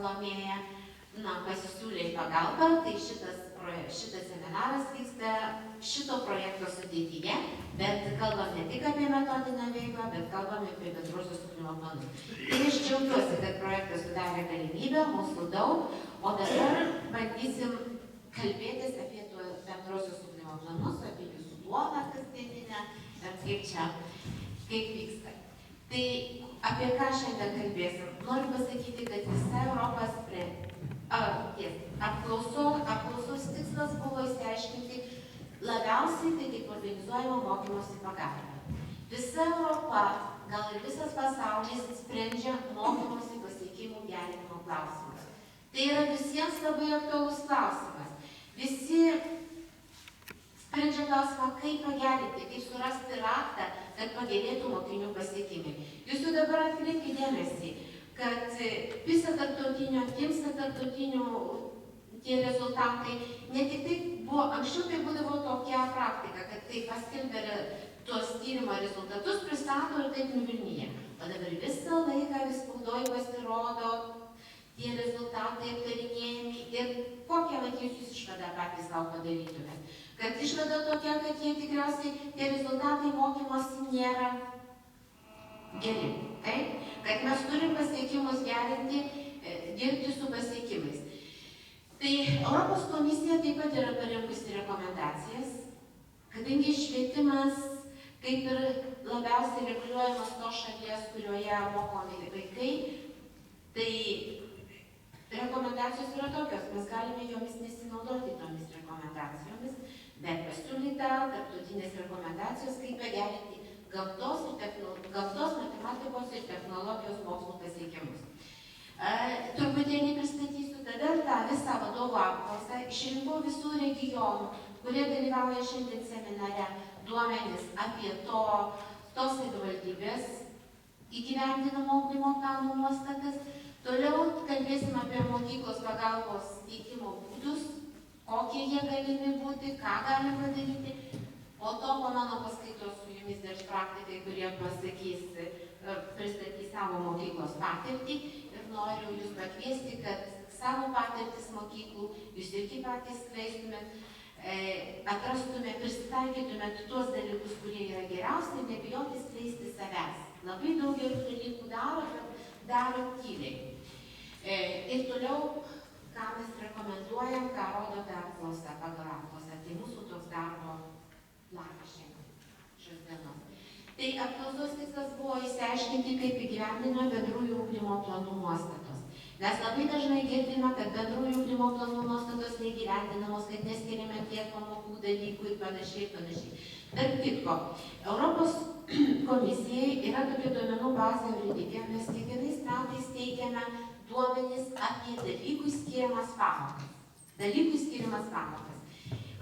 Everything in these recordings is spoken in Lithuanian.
Salomėja pasisiūlė į pagalbą, tai šitas seminaras vyksta šito projekto sudėtyje, bet kalbam ne tik apie metodinę veiklą, bet kalbam apie bendruosius ugdymo planus. Tai aš džiaugiuosi, kad projektas sudarė galimybę, mūsų daug, o dabar bandysim kalbėtis apie bendruosius ugdymo planus, apie jūsų duoną kasdieninę, kaip vyksta. Tai apie ką šiandien kalbėsim? Noriu pasakyti, kad visa Europos apklausos tikslas buvo išsiaiškinti labiausiai tai kaip organizuojama mokymosi pagalba. Visa Europa, gal ir visas pasaulis sprendžia mokymosi pasiekimų gerinimo klausimus. Tai yra visiems labai aktualus klausimas. Visi sprendžia klausimą, kaip pagerinti, kaip surasti raktą, kad pagerėtų mokinių pasiekimai. Jūs jau dabar atkreipkite dėmesį, kad PISA tarptautinio, TIMSA tarptautinio tie rezultatai, ne tik tai buvo, anksčiau tai būdavo tokia praktika, kad tai paskelbė tuos tyrimo rezultatus, pristato ir taip nuvilnyje. O dabar visą laiką vis spaudoj pasirodo tie rezultatai aptarinėjami ir kokią jūs išvadą patys savo padarytumėt. Kad išvada tokia, kad jie tikriausiai tie rezultatai mokymosi nėra geri. Taip? Kad mes turim pasiekimus gerinti, dirbti su pasiekimais. Tai Europos komisija taip pat yra parengusi rekomendacijas, kadangi švietimas kaip ir labiausiai reguliuojamas tos šalies, kurioje mokomi vaikai, tai rekomendacijos yra tokios, mes galime jomis nesinaudoti tomis rekomendacijomis, bet pasiūlyta tarptautinės rekomendacijos, kaip pagerinti gamtos, matematikos ir technologijos mokslų pasiekimus. Truputėlį pristatysiu tada tą visą vadovų apklausą. Išrinkau visų regionų, kurie dalyvauja šiandien seminare, duomenis apie tos savivaldybės įgyvendinamo ugdymo planų nuostatas. Toliau kalbėsim apie mokyklos pagalbos teikimo būdus, kokie jie galimi būti, ką galime padaryti. Po to po mano paskaitos su jumis dar praktikai, kurie pristatys savo mokyklos patirtį ir noriu jūs pakviesti, kad savo patirtis mokyklų jūs irgi patys skleistumėt, atrastumėt, prisitaikytumėt tuos dalykus, kurie yra geriausi ir nebijoti skleisti savęs. Labai daug gerų dalykų daro tyliai. Ir toliau, ką mes rekomenduojam, ką rodo ta apklausa pagal apklausą. Tai mūsų toks darbo planas šios dienos. Tai apklausos tikslas buvo išsiaiškinti, kaip įgyvendina bendrųjų ugdymo planų nuostatos. Mes labai dažnai girdime, kad bendrųjų ugdymo planų nuostatos neįgyvendinamos, kad neskiriame tiek pamokų dalykų ir panašiai. Tarp kitko, Europos komisijai yra tokia duomenų bazė Euridike, mes kiekvienais metais teikiame duomenis apie dalykų skiriamas pamokas.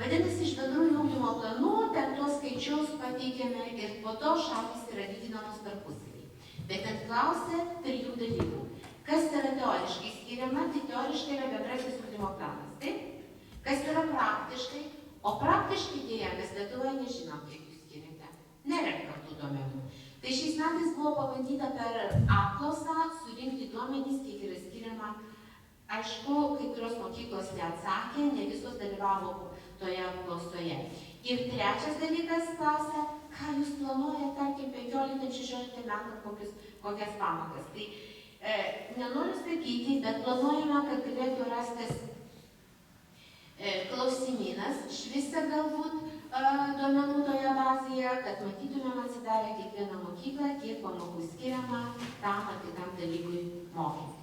Vadinasi, iš bendrųjų ugdymo planų ten tuos skaičius pateikėme ir po to šalys yra lyginamos tarpusavy. Bet ten klausė 3 dalykų. Kas yra teoriškai skiriama, tai teoriškai yra bendrasis ugdymo planas. Taip? Kas yra praktiškai, o praktiškai dėja mes Lietuvoje nežinom, kiek jūs skiriate. Nerenkam tų duomenų. Tai šiais metais buvo pabandyta per apklausą surinkti duomenys, kiek yra skiriama. Aišku, kai kurios mokyklos neatsakė, ne visos dalyvavo toje apklausoje. Ir trečias dalykas klausia, ką jūs planuojate, tarkim, 15-16 metų kokias pamokas. Tai nenoriu sakyti, bet planuojame, kad galėtų rastis klausimynas, švisa galbūt duomenų toje bazėje, kad matytumėm atsidarę kiekvieną mokyklą, kiek pamokų skiriama tam ar kitam dalykui mokyti.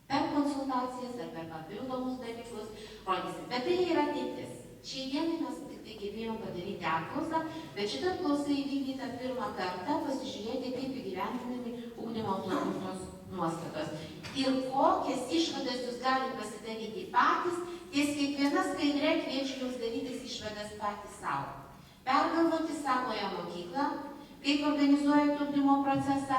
Per konsultacijas ar per papildomus dalykus rodysim. Bet tai yra ateitis. Šiai dienai mes tik tai gebėjom padaryti apklausą, bet šitą apklausą įvykdyta pirmą kartą pasižiūrėti, kaip įgyvendinami ugdymo planų tos nuostatos. Ir kokias išvadas jūs galite pasidaryti patys, ties kiekviena skaidrė kviečiu jums darytis išvadas patys savo. Pergalvoti savoje mokyklą, kaip organizuojate ugdymo procesą.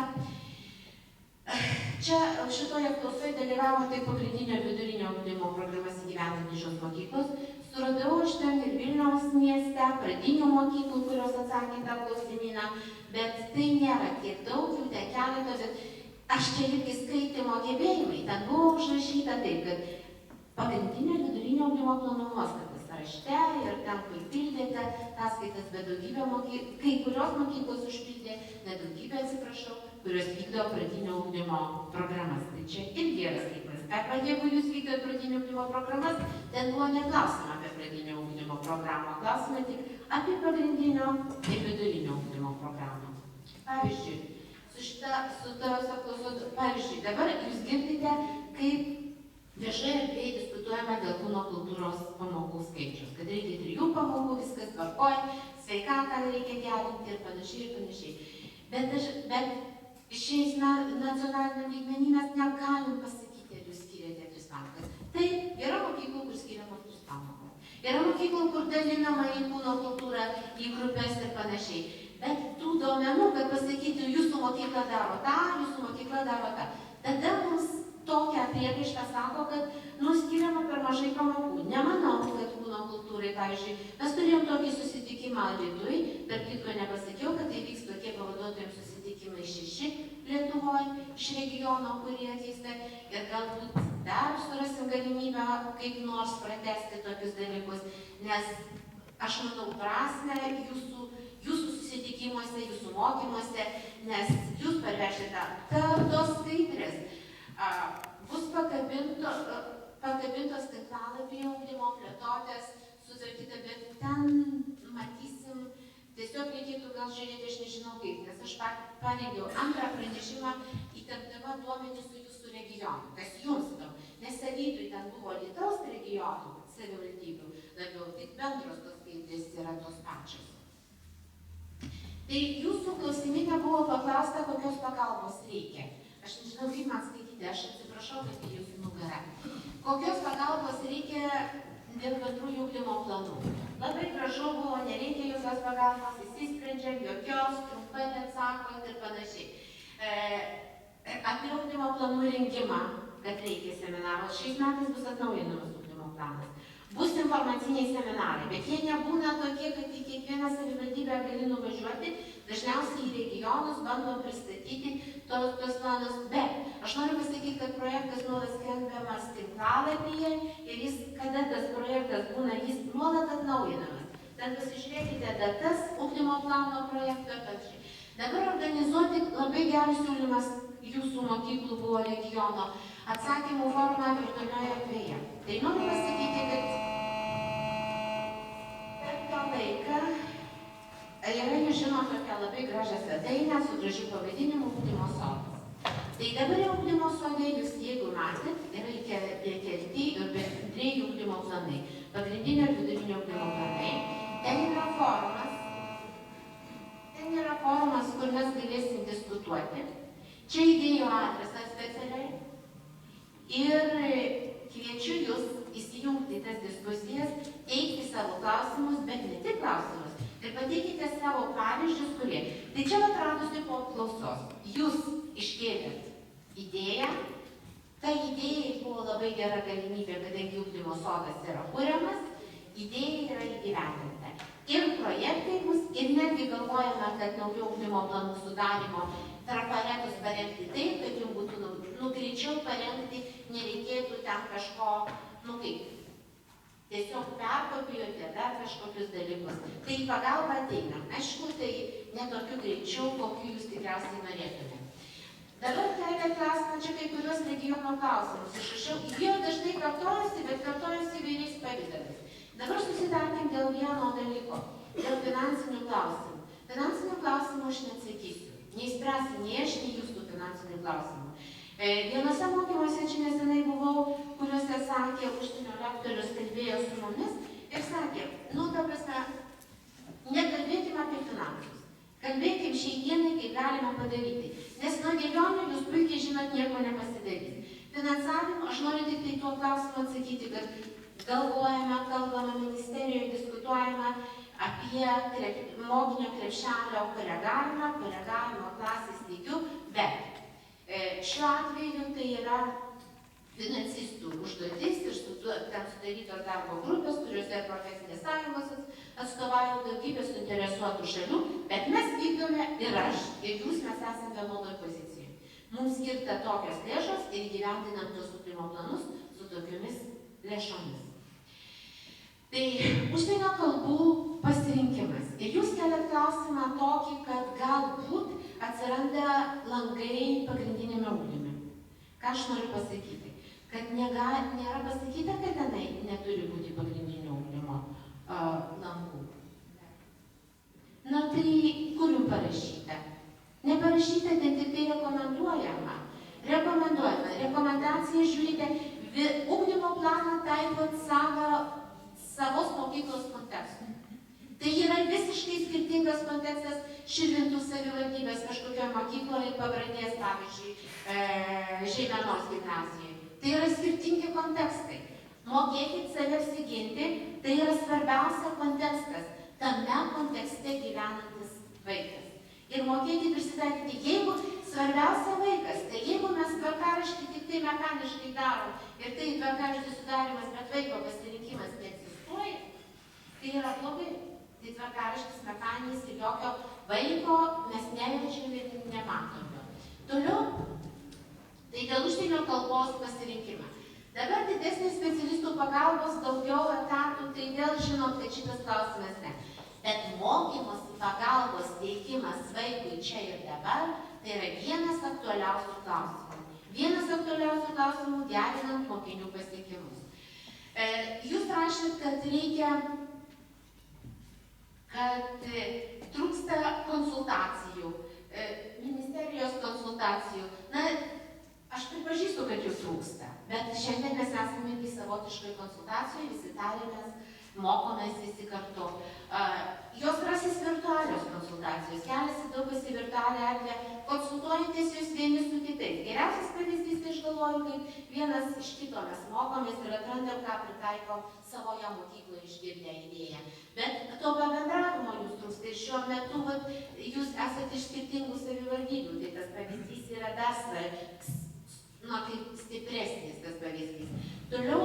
Čia šitoje apklausoje dalyvavo tai pagrindinio ir vidurinio ugdymo programas įgyvendinti šios mokyklos. Suradau aš ten ir Vilniaus mieste, pradinių mokyklų, kurios atsakė tą klausimyną, bet tai nėra tiek daug, jų ten keletą, bet Aš čia irgi skaitimo gebėjimai, ten buvo užrašyta taip, kad pagrindinio ir vidurinio ugdymo planų nuostatas rašte ir ten, kur pildėte ataskaitas, bet daugybė mokyklų, kai kurios mokyklos užpildė, ne daugybė, atsiprašau, kurios vykdo pradinio ugdymo programas. Tai čia irgi yra skaitymas. Arba jeigu jūs vykdote pradinio ugdymo programas, ten buvo neklausima apie pradinio ugdymo programą, klausime tik apie pagrindinio ir vidurinio ugdymo programą. Pavyzdžiui, pavyzdžiui, dabar jūs girdite, kaip viešai erdvėje diskutuojama dėl kūno kultūros pamokų skaičius, kad reikia 3 pamokų, viskas tvarkoja, sveikatą reikia gerinti ir panašiai. Bet šiais nacionaliniam lygmenį mes negalim pasakyti, ar jūs skiriate 3 pamokas. Taip, yra mokyklų, kur skiriama 3 pamokas. Yra mokyklų, kur dalinama į kūno kultūrą, į grupės ir panašiai. Bet tų duomenų, kad pasakyti, jūsų mokykla daro tą, jūsų mokykla daro tą. Tada mums tokią priekaištą sako, kad skiriama per mažai pamokų. Nemanau, kad kūno kultūrai, pavyzdžiui, mes turėjom tokį susitikimą Alytuj, tarp kitko nepasakiau, kad tai vyks tokie pavaduotojams susitikimai 6 Lietuvoje, iš regiono, kurie atvyksta, ir galbūt dar surasim galimybę kaip nors pratesti tokius dalykus, nes aš matau prasmę jūsų susitikimuose, jūsų mokymuose, nes jūs parvešite tos skaidrės. Bus pakabintos tinklalapyje ugdymo plėtotės sutvarkyta, bet ten matysim, tiesiog reikėtų gal žiūrėti, aš nežinau kaip, nes aš parengiau antrą pranešimą įtardama duomenys su jūsų regionu, kas jums įdomu, nes Alytui ten buvo Alytaus regionų savivaldybių, labiau tik bendros tos skaidrės yra tos pačios. Tai jūsų klausimine buvo paklausta, kokios pagalbos reikia. Aš nežinau, kaip man skaityti, aš atsiprašau, kad į jūsų nugarą. Kokios pagalbos reikia dėl bendrųjų ugdymo planų? Labai gražu buvo, nereikia jokios pagalbos, įsisprendžiam, jokios, trumpai atsakot ir panašiai. Apie ugdymo planų rengimą, kad reikia seminaro. Šiais metais bus atnaujinamas ugdymo planas. Bus informaciniai seminarai, bet jie nebūna tokie, kad į kiekvieną savivaldybę gali nuvažiuoti, dažniausiai į regionus bandom pristatyti tos planus, bet aš noriu pasakyti, kad projektas nuolat skelbiamas tinklalapyje ir jis, kada tas projektas būna, jis nuolat atnaujinamas. Ten pasižiūrėkite datas, ugdymo plano projekto ir panašiai. Dabar organizuoti labai geras siūlymas jūsų mokyklų buvo regiono atsakymų forma virtualioje erdvėje. Tai noriu pasakyti, kad per tą laiką yra, jūs žinot, tokia labai gražią svetainę su gražiu pavadinimu ugdymo sodas. Tai dabar jau ugdymo sode jūs, jeigu matėt, yra įkelti ir bendrieji ugdymo planai, pagrindinio ir vidurinio ugdymo planai. Ten yra forumas, kur mes galėsim diskutuoti. Čia įdėjo adresą specialiai. Ir kviečiu jūs įsijungti tas diskusijas, teikti savo klausimus, bet ne tik klausimus. Ir pateikite savo pavyzdžius, kurie. Tai čia atradusi po klausos. Jūs iškėlėt idėją. Ta idėja buvo labai gera galimybė, kadangi ugdymo sodas yra kuriamas, idėja yra įgyvendinta. Ir projektai bus, ir netgi galvojame, kad naujo ugdymo planų sudarimo trafaretus parengti taip, kad jums būtų greičiau parengti, nereikėtų ten kažko, tiesiog perkopijuoti dar kažkokius dalykus. Tai į pagalbą ateina. Aišku, tai ne tokiu greičiau, kokiu jūs tikriausiai norėtume. Dabar keliat klausimą, čia kai kurios regiono klausimus. Jie dažnai kartojasi, bet kartojasi įvairiais pavidalais. Dabar susitarkim dėl vieno dalyko, dėl finansinių klausimų. Finansinių klausimų aš neatsakysiu. Neįspręsiu nei aš, nei jūsų finansinių klausimų. Vienose mokymuose čia nesenai buvau, kuriuose sakė, užsienio lektorius kalbėjo su mumis ir sakė, ta prasme, nekalbėkime apie finansus. Kalbėkim šiai dienai, kaip galima padaryti. Nes nuo dėlionių jūs puikiai žinot, nieko nepasidarys. Finansavimo, aš noriu tik tai tuo klausimu atsakyti, kad galvojame, kalbame ministerijoje, diskutuojame apie mokinio krepšelio koregavimo klasės lygių, bet šiuo atveju tai yra finansistų užduotis ir ten sudarytos darbo grupės, kuriuose profesinės sąjungos atstovauja daugybė suinteresuotų šalių, bet mes vykdome ir aš, ir jūs, mes esame vienodoj pozicijoje. Mums skirta tokios lėšos ir įgyvendinam tos ugdymo planus su tokiomis lėšomis. Tai užsienio kalbų pasirinkimas. Ir jūs keliat klausimą tokį, kad galbūt atsiranda langai pagrindinėme ugdyme. Ką aš noriu pasakyti? Kad nėra pasakyta, kad tenai neturi būti pagrindinio ugdymo langų. Na tai kur jums parašyta? Neparašyta, ten tik tai rekomenduojama. Rekomendaciją žiūrite, ugdymo planą taikot savos mokyklos kontekstui. Tai yra visiškai skirtingas kontekstas Širvintų savivaldybės kažkokioje mokykloje pavardės, pavyzdžiui, Žeimenos gimnazijoje. Tai yra skirtingi kontekstai. Mokėkit save apsiginti, tai yra svarbiausia kontekstas, tame kontekste gyvenantis vaikas. Ir mokėkit prisitaikyti, jeigu svarbiausia vaikas, tai jeigu mes tvarkaraštį tik tai mechaniškai darom ir tai tvarkaraštį sudarimas, bet vaiko pasirinkimas neegzistuoja, tai yra blogai. Tai tvarkaraštis mechaninis ir jokio vaiko mes neverčiam ir nematome. Toliau, tai dėl užsienio kalbos pasirinkimą. Dabar didesnės specialistų pagalbos, daugiau etatų, tai vėl žinom, kad šitas klausimas ne. Bet mokymosi pagalbos teikimas vaikui čia ir dabar, tai yra vienas aktualiausių klausimų. Vienas aktualiausių klausimų gerinant mokinių pasiekimus. Jūs rašėt, kad reikia, kad trūksta konsultacijų, ministerijos konsultacijų. Na, aš pripažįstu, kad jų trūksta, bet šiandien mes esame į savotiškai konsultacijų, visi tarėmės, mokomės visi kartu. Jos rasis virtualios konsultacijos, keliasi daugas į virtualią erdvę, konsultuojantis jūs vieni su kitais. Geriausias pavyzdys, tai aš galvoju, kaip vienas iš kito mes mokomės ir atrandam, ką pritaikom savoje mokykloje išgirdę idėją. Bet to bendravimo jūs trūksta ir šiuo metu jūs esate iš skirtingų savivaldybių, tai tas pavyzdys yra dar kaip stipresnis tas pavyzdys. Toliau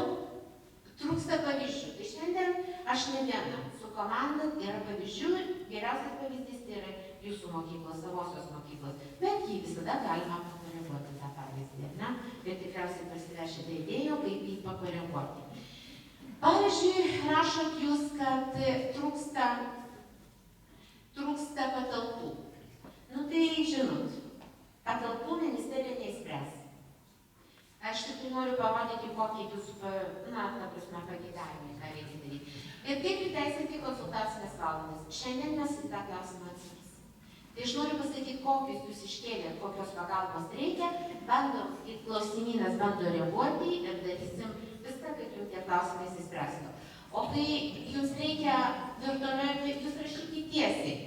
trūksta pavyzdžių. Tai šiandien aš ne viena. Su komanda yra pavyzdžių. Geriausias pavyzdys tai yra jūsų mokyklos, savosios mokyklos. Bet jį visada galima pakoreguoti tą pavyzdį, ne? Ir tikriausiai pasivešite idėjų, kaip jį pakoreguoti. Pavyzdžiui, rašot jūs, kad trūksta patalpų. Nu tai žinot, patalpų ministerija neįspręs. Aš tik noriu parodyti, kokį jūs, pageidavimai, ką reikia daryti. Ir kaip įteisinti konsultacinės valandas. Šiandien mes į tą klausimą atsakysim. Tai aš noriu pasakyti, kokius jūs iškėlėt, kokios pagalbos reikia, klausimynas bando reaguoti ir darysim viską, kad jums tie klausimai įsispręstų. O kai jums reikia virtualiai, jūs rašyti tiesiai.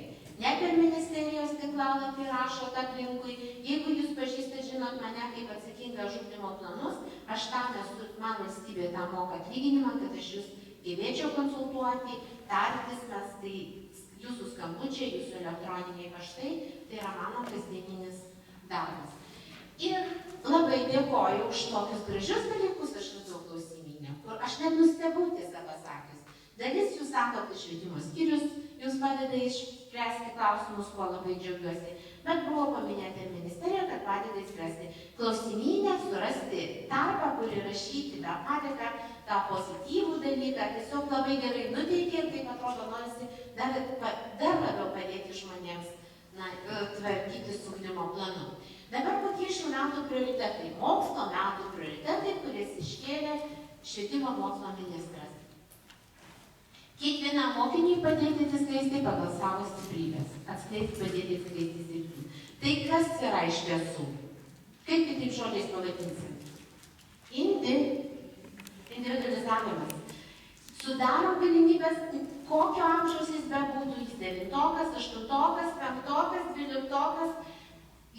Ne per ministerijos tinklalapį rašot aplinkui. Jeigu jūs pažįstat, žinot mane kaip atsakingą už ugdymo planus, aš tam esu, man valstybė tam moka atlyginimą, kad aš jūs gebėčiau konsultuoti, tartis, mes tai jūsų skambučiai, jūsų elektroniniai paštai, tai yra mano kasdieninis darbas. Ir labai dėkoju už tokius gražius dalykus, aš radau klausimynę, kur aš net nustebau tiesą pasakius. Dalis jūs sako, kad švietimo skyrius jūs padeda išspręsti klausimus, ko labai džiaugiuosi. Bet buvo paminėta ir ministerija, kad padeda išspręsti klausimynę, surasti tarpą, kur įrašyti tą padėką, tą pozityvų dalyką. Tiesiog labai gerai nuteikė ir taip atrodo norisi dar labiau padėti žmonėms tvarkyti su ugdymo planu. Dabar kokie šių metų prioritetai? Mokslo metų prioritetai, kurias iškėlė švietimo mokslo ministras. Kiekvienam mokiniui padėti atskleisti pagal savo stiprybės. Atskleisti, padėti atskleisti silpnų. Tai kas yra iš tiesų? Kaip kitaip žodžiais pavadinsim? Individualizavimas. Sudaro galimybės, kokio amžiaus jis bebūtų, jis 9-okas, 8-okas, 5-okas, 12-okas,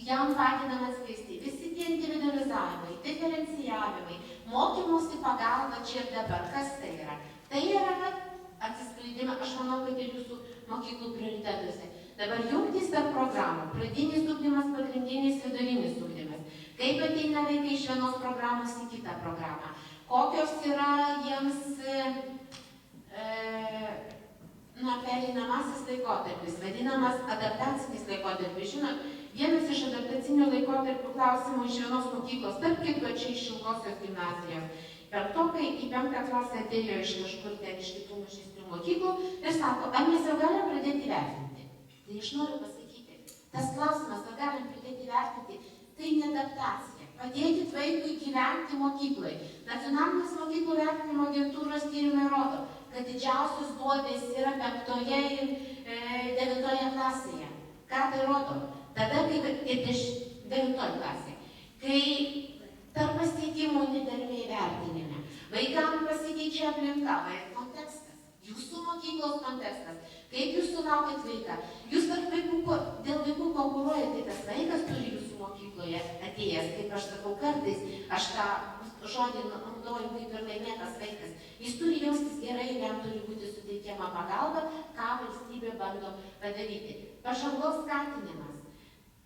jam padedama atskleisti. Visi tie individualizavimai, diferencijavimai, mokymosi pagalba čia ir dabar. Kas tai yra? Tai yra atsiskleidimą, aš manau, kad ir jūsų mokyklų prioritetuose. Dabar jungtis tarp programų, pradinis ugdymas, pagrindinis, vidurinis ugdymas. Kaip ateina vaikai iš vienos programos į kitą programą. Kokios yra jiems pereinamasis laikotarpis, vadinamas adaptacinis laikotarpis. Žinot, vienas iš adaptacinių laikotarpių klausimų iš vienos mokyklos, tarp kitko čia iš Šilkosios gimnazijos. Penktokai į 5. klasę atėjo iš kažkur ten iš kitų mažesnių mokyklų ir sako, ar mes jau galim pradėti vertinti? Tai aš noriu pasakyti, tas klausimas, ar galim pradėti vertinti, tai ne adaptacija. Padėkit vaikui gyventi mokyklai. Nacionalinės mokyklų vertinimo agentūros tyrimai rodo, kad didžiausios duobės yra 5. ir 9. klasėje. Ką tai rodo? Tada, kai ir 9. klasė, kai tarp pasiekimų nedarbiai vertinime, vaikams pasikeičia aplinka, kontekstas, jūsų mokyklos kontekstas, kaip jūs sulaukiat vaiką, jūs tarp vaikų, dėl vaikų konkuruojate, tai tas vaikas turi jūsų mokykloje atėjęs, kaip aš sakau kartais, aš tą žodį naudoju kaip ir laimėtas vaikas, jis turi jaustis gerai ir jam turi būti suteikiama pagalba, ką valstybė bando padaryti. Pažangos skatinimas.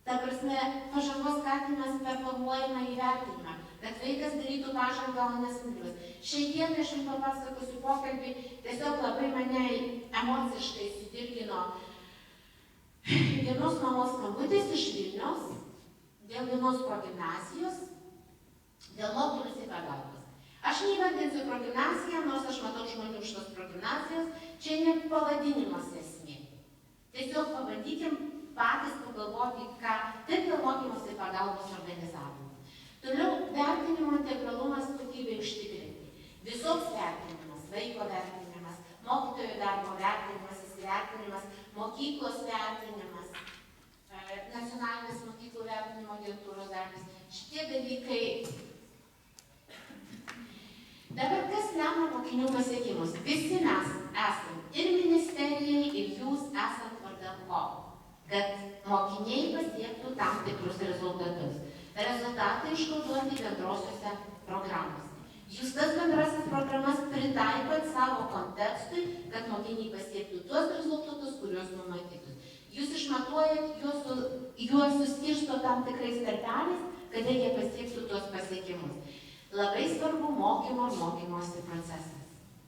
Ta prasme, pažangos skatinimas per formuojamą įvertinimą, kad vaikas darytų pažangą, o nesmulkius. Šiandien aš jums papasakosiu pokalbį, tiesiog labai mane emociškai sudirgino vienos mamos skambutis iš Vilniaus, dėl vienos progimnazijos, dėl mokymosi pagalbos. Aš neįvardinsiu progimnaziją, nors aš matau žmonių iš tos progimnazijos, čia ne pavadinimas esmė. Tiesiog pabandykim patys pagalvoti, ką taip dėl mokymosi pagalbos organizavimo. Toliau vertinimo integralumas kokybė užtikrinti. Visoks vertinimas, vaiko vertinimas, mokytojų darbo vertinimas, įsivertinimas, mokyklos vertinimas, nacionalinės mokyklų vertinimo agentūros darbas. Šitie dalykai. Dabar kas lemia mokinių pasiekimus? Visi mes esam ir ministerijai, ir jūs esat vardan ko? Kad mokiniai pasiektų tam tikrus rezultatus. Rezultatai iškoduoti bendrosiuose programuose. Jūs tas bendrasis programas pritaikot savo kontekstui, kad mokiniai pasiektų tuos rezultatus, kuriuos numatytus. Jūs išmatuojat, juos suskirsto tam tikrais tarpeliais, kad jie pasiektų tuos pasiekimus. Labai svarbu mokymo ir mokymosi procesas.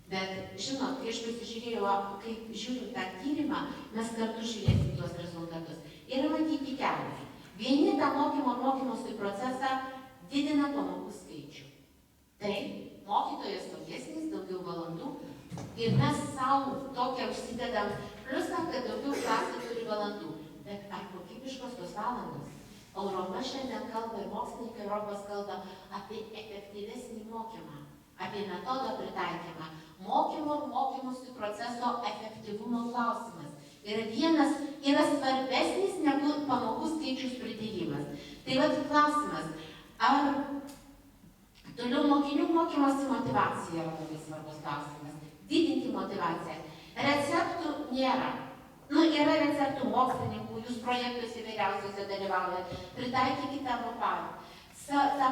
Bet, žinot, kai aš pasižiūrėjau, kaip žiūrim tą tyrimą, mes kartu žiūrėsim tuos rezultatus. Ir matyti kelius. Vieni tą mokymo ir mokymosi procesą didina pamokų skaičių. Tai mokytojas saugesnis, daugiau valandų. Ir mes savo tokią užsidedam pliusą, kad daugiau klasė turi valandų. Bet ar kokybiškos tos valandos? Europa šiandien kalba ir mokslininkai Europos kalba apie efektyvesnį mokymą, apie metodo pritaikymą. Mokymo ir mokymosi proceso efektyvumo klausimas yra svarbesnis negu pamokų skaičius pridėjimas. Tai vat klausimas, ar toliau mokinių mokymosi motyvacija yra labai svarbus klausimas. Didinti motyvaciją. Receptų nėra. Yra receptų mokslininkų, jūs projektuose įvairiausiuose dalyvaujat, pritaikykite tą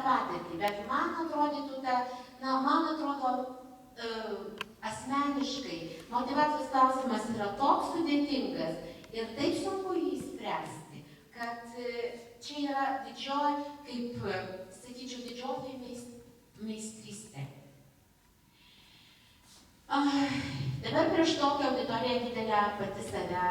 patirtį, bet man atrodo, asmeniškai motyvacijos klausimas yra toks sudėtingas ir taip sunku jį spręsti, kad čia yra didžioji, kaip sakyčiau, didžioji meistrystė. Dabar prieš tokią auditoriją didelę pati save,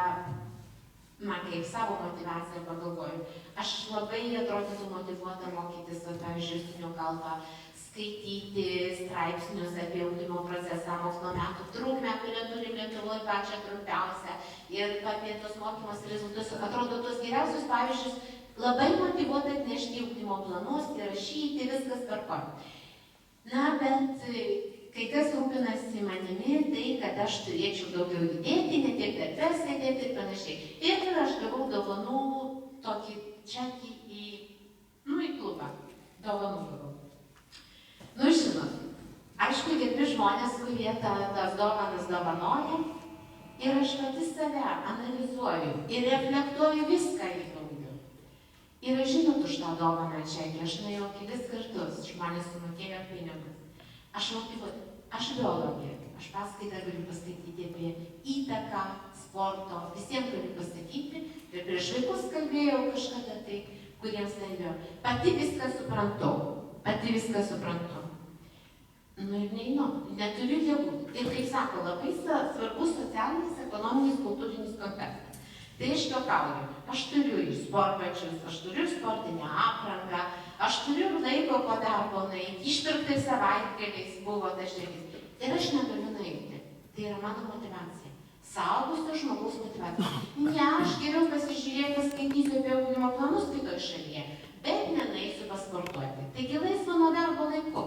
kaip savo motyvaciją pagalvoju. Aš labai atrodytų motyvuota mokytis, pavyzdžiui, užsienio kalbą, skaityti straipsnius apie ugdymo procesą, mokslo metų trukmę, kurią turim Lietuvoje pačią trumpiausią, ir apie tos mokymus rezultatus. Atrodo, tos geriausius pavyzdžius labai motyvuota atnešti ugdymo planus, įrašyti, viskas tvarkoj. Na, bet kai kas rūpinasi manimi, tai kad aš turėčiau daugiau judėti, ne tiek darbe sėdėti ir panašiai. Ir aš gavau dovanų tokį čekį į klubą. Dovanų gavau. Žinot, aišku, gerbi žmonės, kurie tas dovanas dovanoja, ir aš pati save analizuoju ir reflektuoju viską į daugiau. Ir aš žinot už tą dovaną čekį, aš nuėjau kelis kartus, žmonės sumokėjo pinigus. Aš biologė, aš paskaitą galiu paskaityti apie įtaką, sporto, visiems galiu pasakyti, ir prieš vaikus kalbėjau kažkada tai, kuriems lengviau. Pati viską suprantu. ir neinu, neturiu jėgų. Ir kaip sako, labai svarbus socialinis, ekonominis, kultūrinis kontekstas. Tai aš juokauju, aš turiu ir sportbačius, aš turiu ir sportinę aprangą, aš turiu laiko po darbo nueiti, išpirktai savaitgaliais buvo dažėlis. Ir aš negaliu nueiti. Tai yra mano motyvacija. Saugusio žmogaus motyvacija. Ne, aš geriau pasižiūrėti, skaitysiu apie ugdymo planus kitoje šalyje, bet nenueisiu pasportuoti. Taigi laisvo nuo darbo laiku.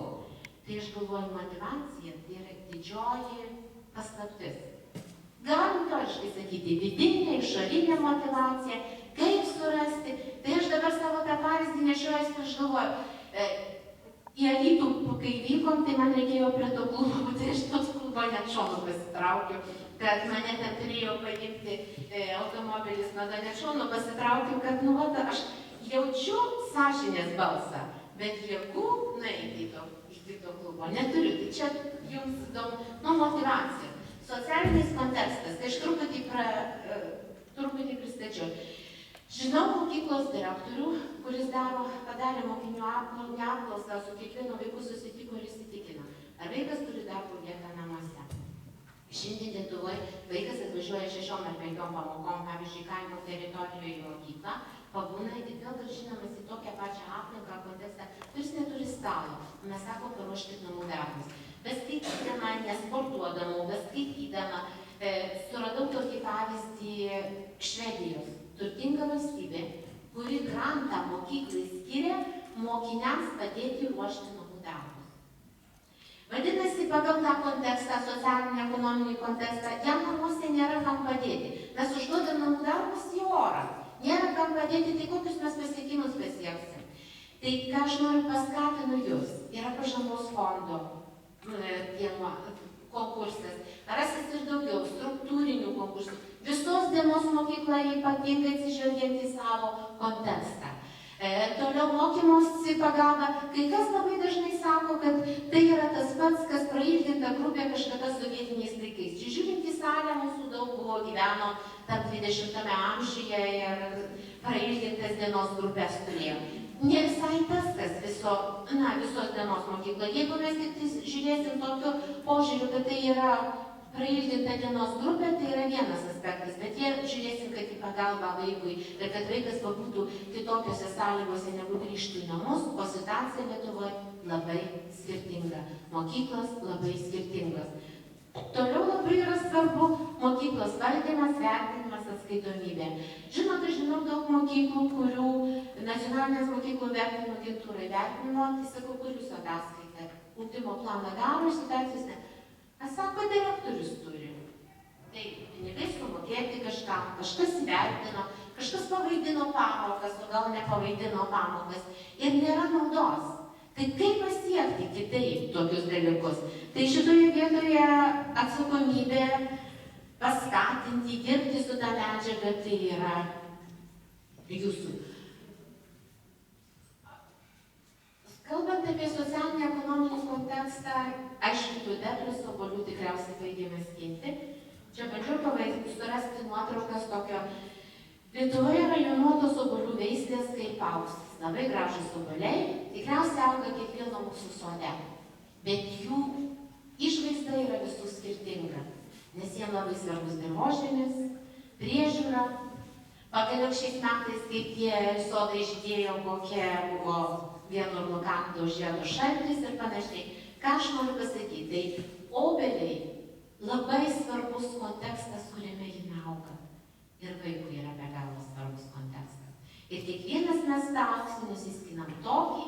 Tai aš galvoju, motyvacija tai yra didžioji paslaptis. Galim teoriškai sakyti, vidinė, išorinė motyvacija, kaip surasti. Tai aš dabar savo tą pavyzdį nešiojuosi, aš galvoju, į Alytų, kai vykom, tai man reikėjo prie to klubo, tai aš tos klubo net šonu pasitraukiu, kad mane ten turėjo paimti automobilis, nuo to net šonu pasitraukiu, kad, nu, va, aš jaučiu sąžinės balsą, bet jėgų nueiti į to klubo neturiu. Tai čia jums įdomu, nu, motyvacija. Socialinis kontekstas, tai aš truputį pristačiau. Žinau mokyklos direktorių, kuris padarė mokinių apklausą, su kiekvienu vaiku susitiko ir įsitikino, ar vaikas turi darbo vietą namuose. Šiandien Lietuvoje vaikas atvažiuoja 6 ar 5 pamokom, pavyzdžiui, kaimo teritorijoje į mokyklą, pabūna ir vėl grąžinamas į tokią pačią aplinką, kontekstą, kuris neturi stalo. Mes sako, paruoškit namų darbus. Beskaitydama, nesportuodama, beskaitydama, suradau tokį pavyzdį Švedijos. Turtinga valstybė, kuri grantą mokyklai skiria mokiniams padėti ruošti namų darbus. Vadinasi, pagal tą kontekstą, socialinį, ekonominį kontekstą, jam namuose nėra kam padėti. Mes užduodam namų darbus į orą. Nėra kam padėti, tai kokius mes pasiekimus pasieksim. Tai ką aš noriu paskatinu jūs, yra pažangos fondo konkursas, rasis ir daugiau struktūrinių konkursų. Visos dienos mokykla ypatingai atsižvelgiant į savo kontekstą. Toliau mokymosi pagalba. Kai kas labai dažnai sako, kad tai yra tas pats, kas prailginta grupė kažkada sovietiniais laikais. Čia žiūrint į salę, mūsų daug buvo gyveno tarp 20 amžiuje ir prailgintas dienos grupės turėjo. Ne visai tas, kas visos dienos mokykla. Jeigu mes tik žiūrėsim tokiu požiūriu, kad tai yra prailginta dienos grupė, tai yra vienas aspektas, bet jie žiūrėsim, kad į pagalbą vaikui ir kad vaikas pabūtų kitokiose sąlygose negu grįžtų į namus, o situacija Lietuvoje labai skirtinga. Mokyklos labai skirtingos. Toliau labai yra svarbu mokyklos valdymas, vertinimas, atskaitomybė. Žinot, aš žinau daug mokyklų, kurių nacionalinės mokyklų vertinimo agentūrai vertinimo, tai sakau, kur jūs ataskaita. Ugdymo planą daro, situacijos ne. Aš sako, direktorius turi. Tai pinigai sumokėti kažkam, kažkas įvertino, kažkas pavaidino pamokas, o gal nepavaidino pamokas ir nėra naudos. Tai kaip pasiekti kitaip tokius dalykus? Tai šitoje vietoje atsakomybė paskatinti, dirbti su tą medžiagą, tai yra jūsų. Kalbant apie socialinį ekonominį kontekstą, aišku, tų derlius obuolių tikriausiai baigėme skinti. Čia bandžiau surasti nuotraukas tokio Lietuvoje rajonuotos obuolių veislės kaip auksas. Labai gražus obuoliai, tikriausiai auga kiekvieno mūsų sode. Bet jų išvaizda yra visų skirtinga, nes jie labai svarbus dirvožemis, priežiūra. Pagaliau šiais metais, kaip tie sodai žydėjo, kokie buvo vienur nukando žiedo šaltis ir panašiai. Ką aš noriu pasakyti, tai obeliai labai svarbus kontekstas, kuriame jį auga. Ir vaikui yra be galo svarbus kontekstas. Ir kiekvienas mes tą auksą nusiskinam tokį,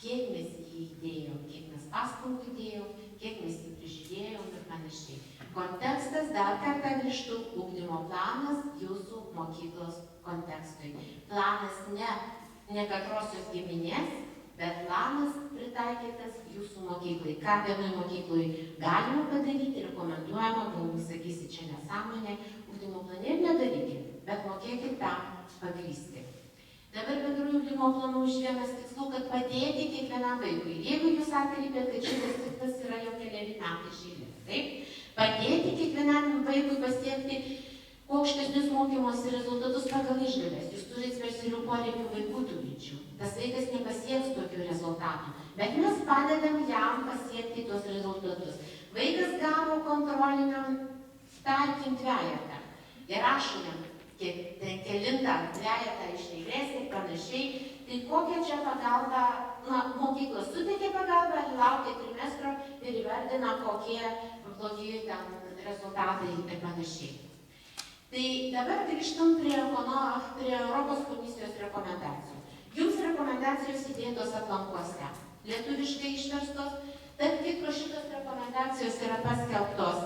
kiek mes jį įdėjom, kiek mes pastangų įdėjom, kiek mes jį prižiūrėjom ir panašiai. Kontekstas, dar kartą grįžtu, ugdymo planas jūsų mokyklos kontekstui. Planas ne katrosios giminės, bet planas pritaikytas jūsų mokyklai. Ką vienoj mokyklai galima padaryti, rekomenduojama, galbūt sakysi, čia nesąmonė, ugdymo plane ir nedarykit, bet mokėkit tą pagrysti. Dabar bendrųjų ugdymo planų už vienas tikslų, kad padėti kiekvienam vaikui. Jeigu jūs atkreipėt, kad šitas tikslas yra jau keleri metai iš eilės, taip? Padėti kiekvienam vaikui pasiekti aukštesnius mokymosi rezultatus pagal išgales. Jūs turite specialių poreikių vaikų turinčių. Tas vaikas nepasieks tokių rezultatų. bet mes padedam jam pasiekti tuos rezultatus. Vaikas gavo kontroliniam, tarkim, dvejetą ir rašo jam kelintą dvejetą iš eilės ir panašiai, tai kokia čia pagalba, mokyklos suteikė pagalbą, laukia trimestro ir įvardina, kokie blogi ten rezultatai ir panašiai. Tai dabar grįžtam prie Europos komisijos rekomendacijų. Jums rekomendacijos įdėtos atlankuose, lietuviškai išverstos. Tarp kitko šitos rekomendacijos yra paskelbtos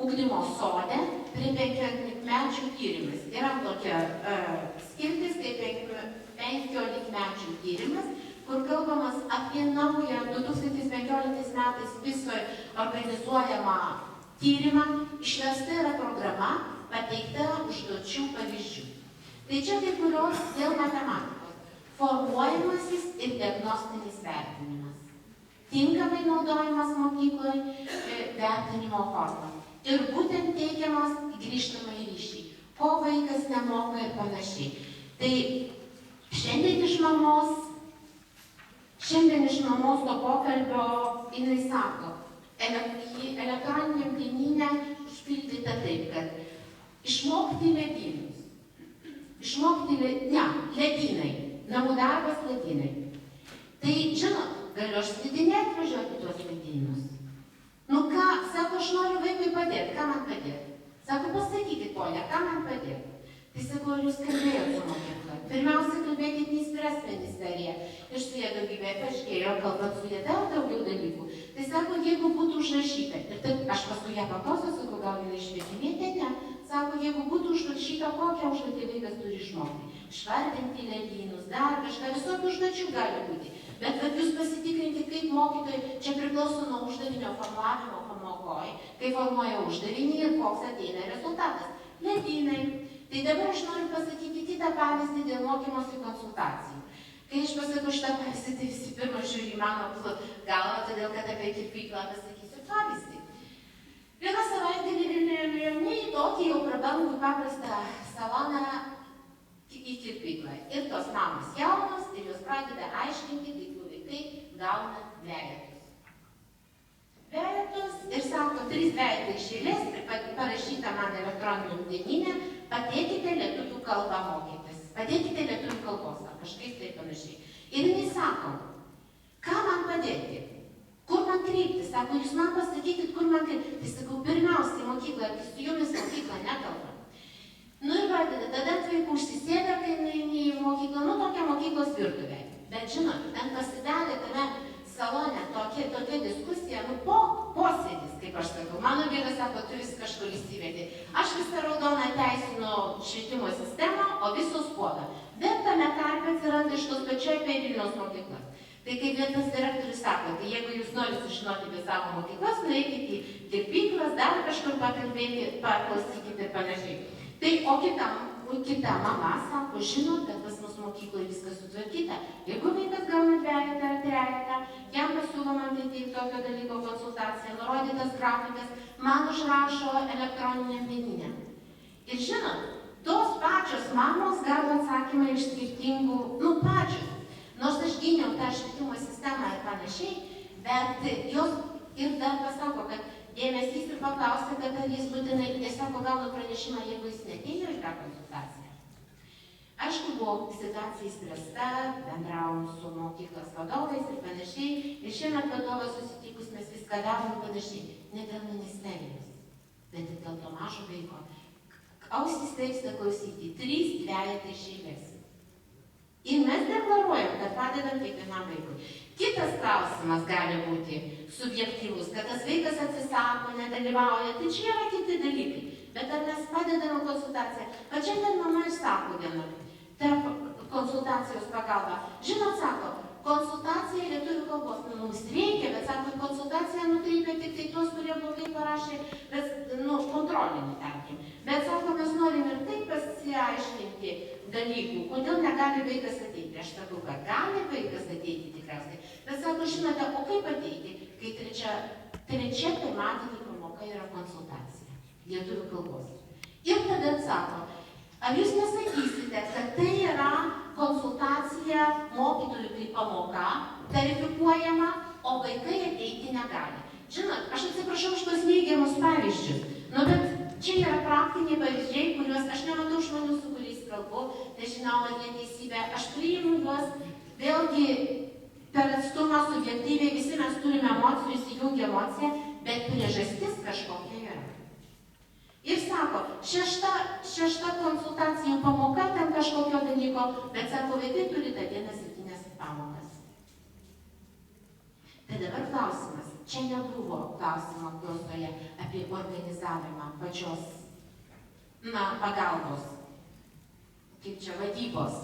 ugdymo sode prie 15-mečių tyrimas. Yra tokia skiltis, kaip 15-mečių tyrimas, kur kalbamas apie naują 2015 metais visoje organizuojamą tyrimą. Išvesta yra programa, pateikta užduočių pavyzdžių. Tai čia kai kurios dėl matematikos. Formuojamasis ir diagnostinis vertinimas. Tinkamai naudojimas mokykloje vertinimo formos. Ir būtent teikiamas grįžtamąjį ryšį, ko vaikas nemoka ir panašiai. Tai šiandien iš mamos to pokalbio jinai sako, elektroniniam dienyne užpildyta taip, kad išmokti ledynus. Ledynai. Namų darbas ledynai. Tai, žinot, galiu aš slidinėti važiuoti tuos ledynus. Ką, sako, aš noriu vaikui padėti, ką man padėti? Sako, pasakykit, ponia, ką man padėti? Tai sako, ar jūs kalbėjote su mokykla? Pirmiausia, kalbėkit neįspręs ministerija. Ir su jie daugybė paaiškėjo, kalbant su jie daugiau dalykų. Tai sako, jeigu būtų užrašyta, ir taip aš paskui ją paklausiu, sako, gal jinai švietimėtė, ne? Sako, jeigu būtų užrašyta, kokią užduotį vaikas turi išmokti. Švardinti ledynus, dar kažką, visokių užduočių gali būti. Bet jūs pasitikrinkite, kaip mokytojai, čia priklauso nuo uždavinio formulavimo pamokoje, kai formuoja uždavinį ir koks ateina rezultatas. Ledynai. Tai dabar aš noriu pasakyti kitą pavyzdį dėl mokymosi konsultacijų. Kai aš pasakau šitą pavyzdį, tai visi pirma žiūri į mano galvą, todėl kad apie kirpyklą pasakysiu pavyzdį. Vieną savaitgalį Vilniuje nuėjau ne į tokį jau prabangų paprastą saloną į kirpyklą. Ir tos mamos jaunos, ir jos pradeda aiškinti, kaip jų vaikai gauna dvejetus. Dvejetus ir sako, 3 dvejetai iš eilės, parašyta man elektroniniam dienyne, padėkite lietuvių kalbą mokytis. Padėkite lietuvių kalbos, ar kažkaip tai panašiai. Ir jinai sako, ką man padėti? Kur man kreiptis? Sako, jūs man pasakykit, kur man kreiptis. Tai sakau, pirmiausiai mokykla, tai su jumis mokykla nekalba. Ir pradeda, tada vaikų užsisėda, kai nueini į mokyklą, tokia mokyklos virtuvė. Bet žinot, ten pasidarė tame salone tokia diskusija, posėdis, kaip aš sakau. Mano vyras sako, tu vis kažkur įsivedė. Aš visą raudoną teisinu švietimo sistemą, o visos puola. Bet tame tarpe atsiranda iš tos pačioj apie Vilniaus mokyklas. Tai kaip vietos direktorius sako, tai jeigu jūs norite sužinoti apie savo mokyklas, nueikite į kirpyklas, dar kažkur pakalbėti, paklausykite ir panašiai. Tai, o kita mama sako, žinot, kad pas mus mokykloje viskas sutvarkyta. Jeigu vaikas gauna dvejetą ar trejetą, jam pasiūloma teikti tokio dalyko konsultaciją, nurodytas grafikas, man užrašo elektroniniam dienyne. Ir žinot, tos pačios mamos gavo atsakymą iš skirtingų, pačios. Nors aš gyniau tą švietimo sistemą ir panašiai, bet jos ir dar pasako, kad dėmesys ir paklausė, kad ar jis būtinai, tiesiog gauna pranešimą, jeigu jis neatėjo į tą konsultaciją. Aišku, buvo situacija įspręsta, bendravom su mokyklos vadovais ir panašiai, ir šiemet vadovas susitikus mes viską darom ir panašiai. Ne dėl ministerijos, bet ir dėl to mažo vaiko. Ausys taipsta klausyti, 3 dvejetai iš eilės. Ir mes deklaruojam, kad padedam kiekvienam vaikui. Kitas klausimas gali būti subjektyvus, kad tas vaikas atsisako, nedalyvauja, tai čia yra kiti dalykai. Bet ar mes padedame konsultaciją? Bet šiandien mama ir sako viena, tarp konsultacijos pagalba. Žinot, sako, konsultacija lietuvių kalbos mums reikia, bet sako, konsultaciją nukreipia tik tai tuos, kurie blogai parašė, kontrolinį tarkim. Bet sako, mes norim ir taip pasiaiškinti dalykų, kodėl negali vaikas ateiti. Aš sakau, kad gali vaikas ateiti tikriausiai. Bet sako, žinote, o kaip ateiti, kai trečia pirmadienį pamoka yra konsultacija lietuvių kalbos. Ir tada sako, ar jūs nesakysite, kad tai yra konsultacija mokytojų kaip pamoka tarifikuojama, o vaikai ateiti negali. Žinot, aš atsiprašau už tos neigiamus pavyzdžius, bet čia yra praktiniai pavyzdžiai, kuriuos aš nematau žmonių, su kuriais kalbu, nežinau, ar jie teisybė, aš priimu juos, vėlgi per atstumą subjektyviai, visi mes turime emocijų, įsijungia emociją, bet priežastis kažkokia yra. Ir sako, šešta konsultacijų pamoka, ten kažkokio dalyko, bet sako, vaikai turi tą dieną 7 pamokas. Tai dabar klausimas, čia nebuvo klausimo apklausoje apie organizavimą pačios, pagalbos, kaip čia, vadybos,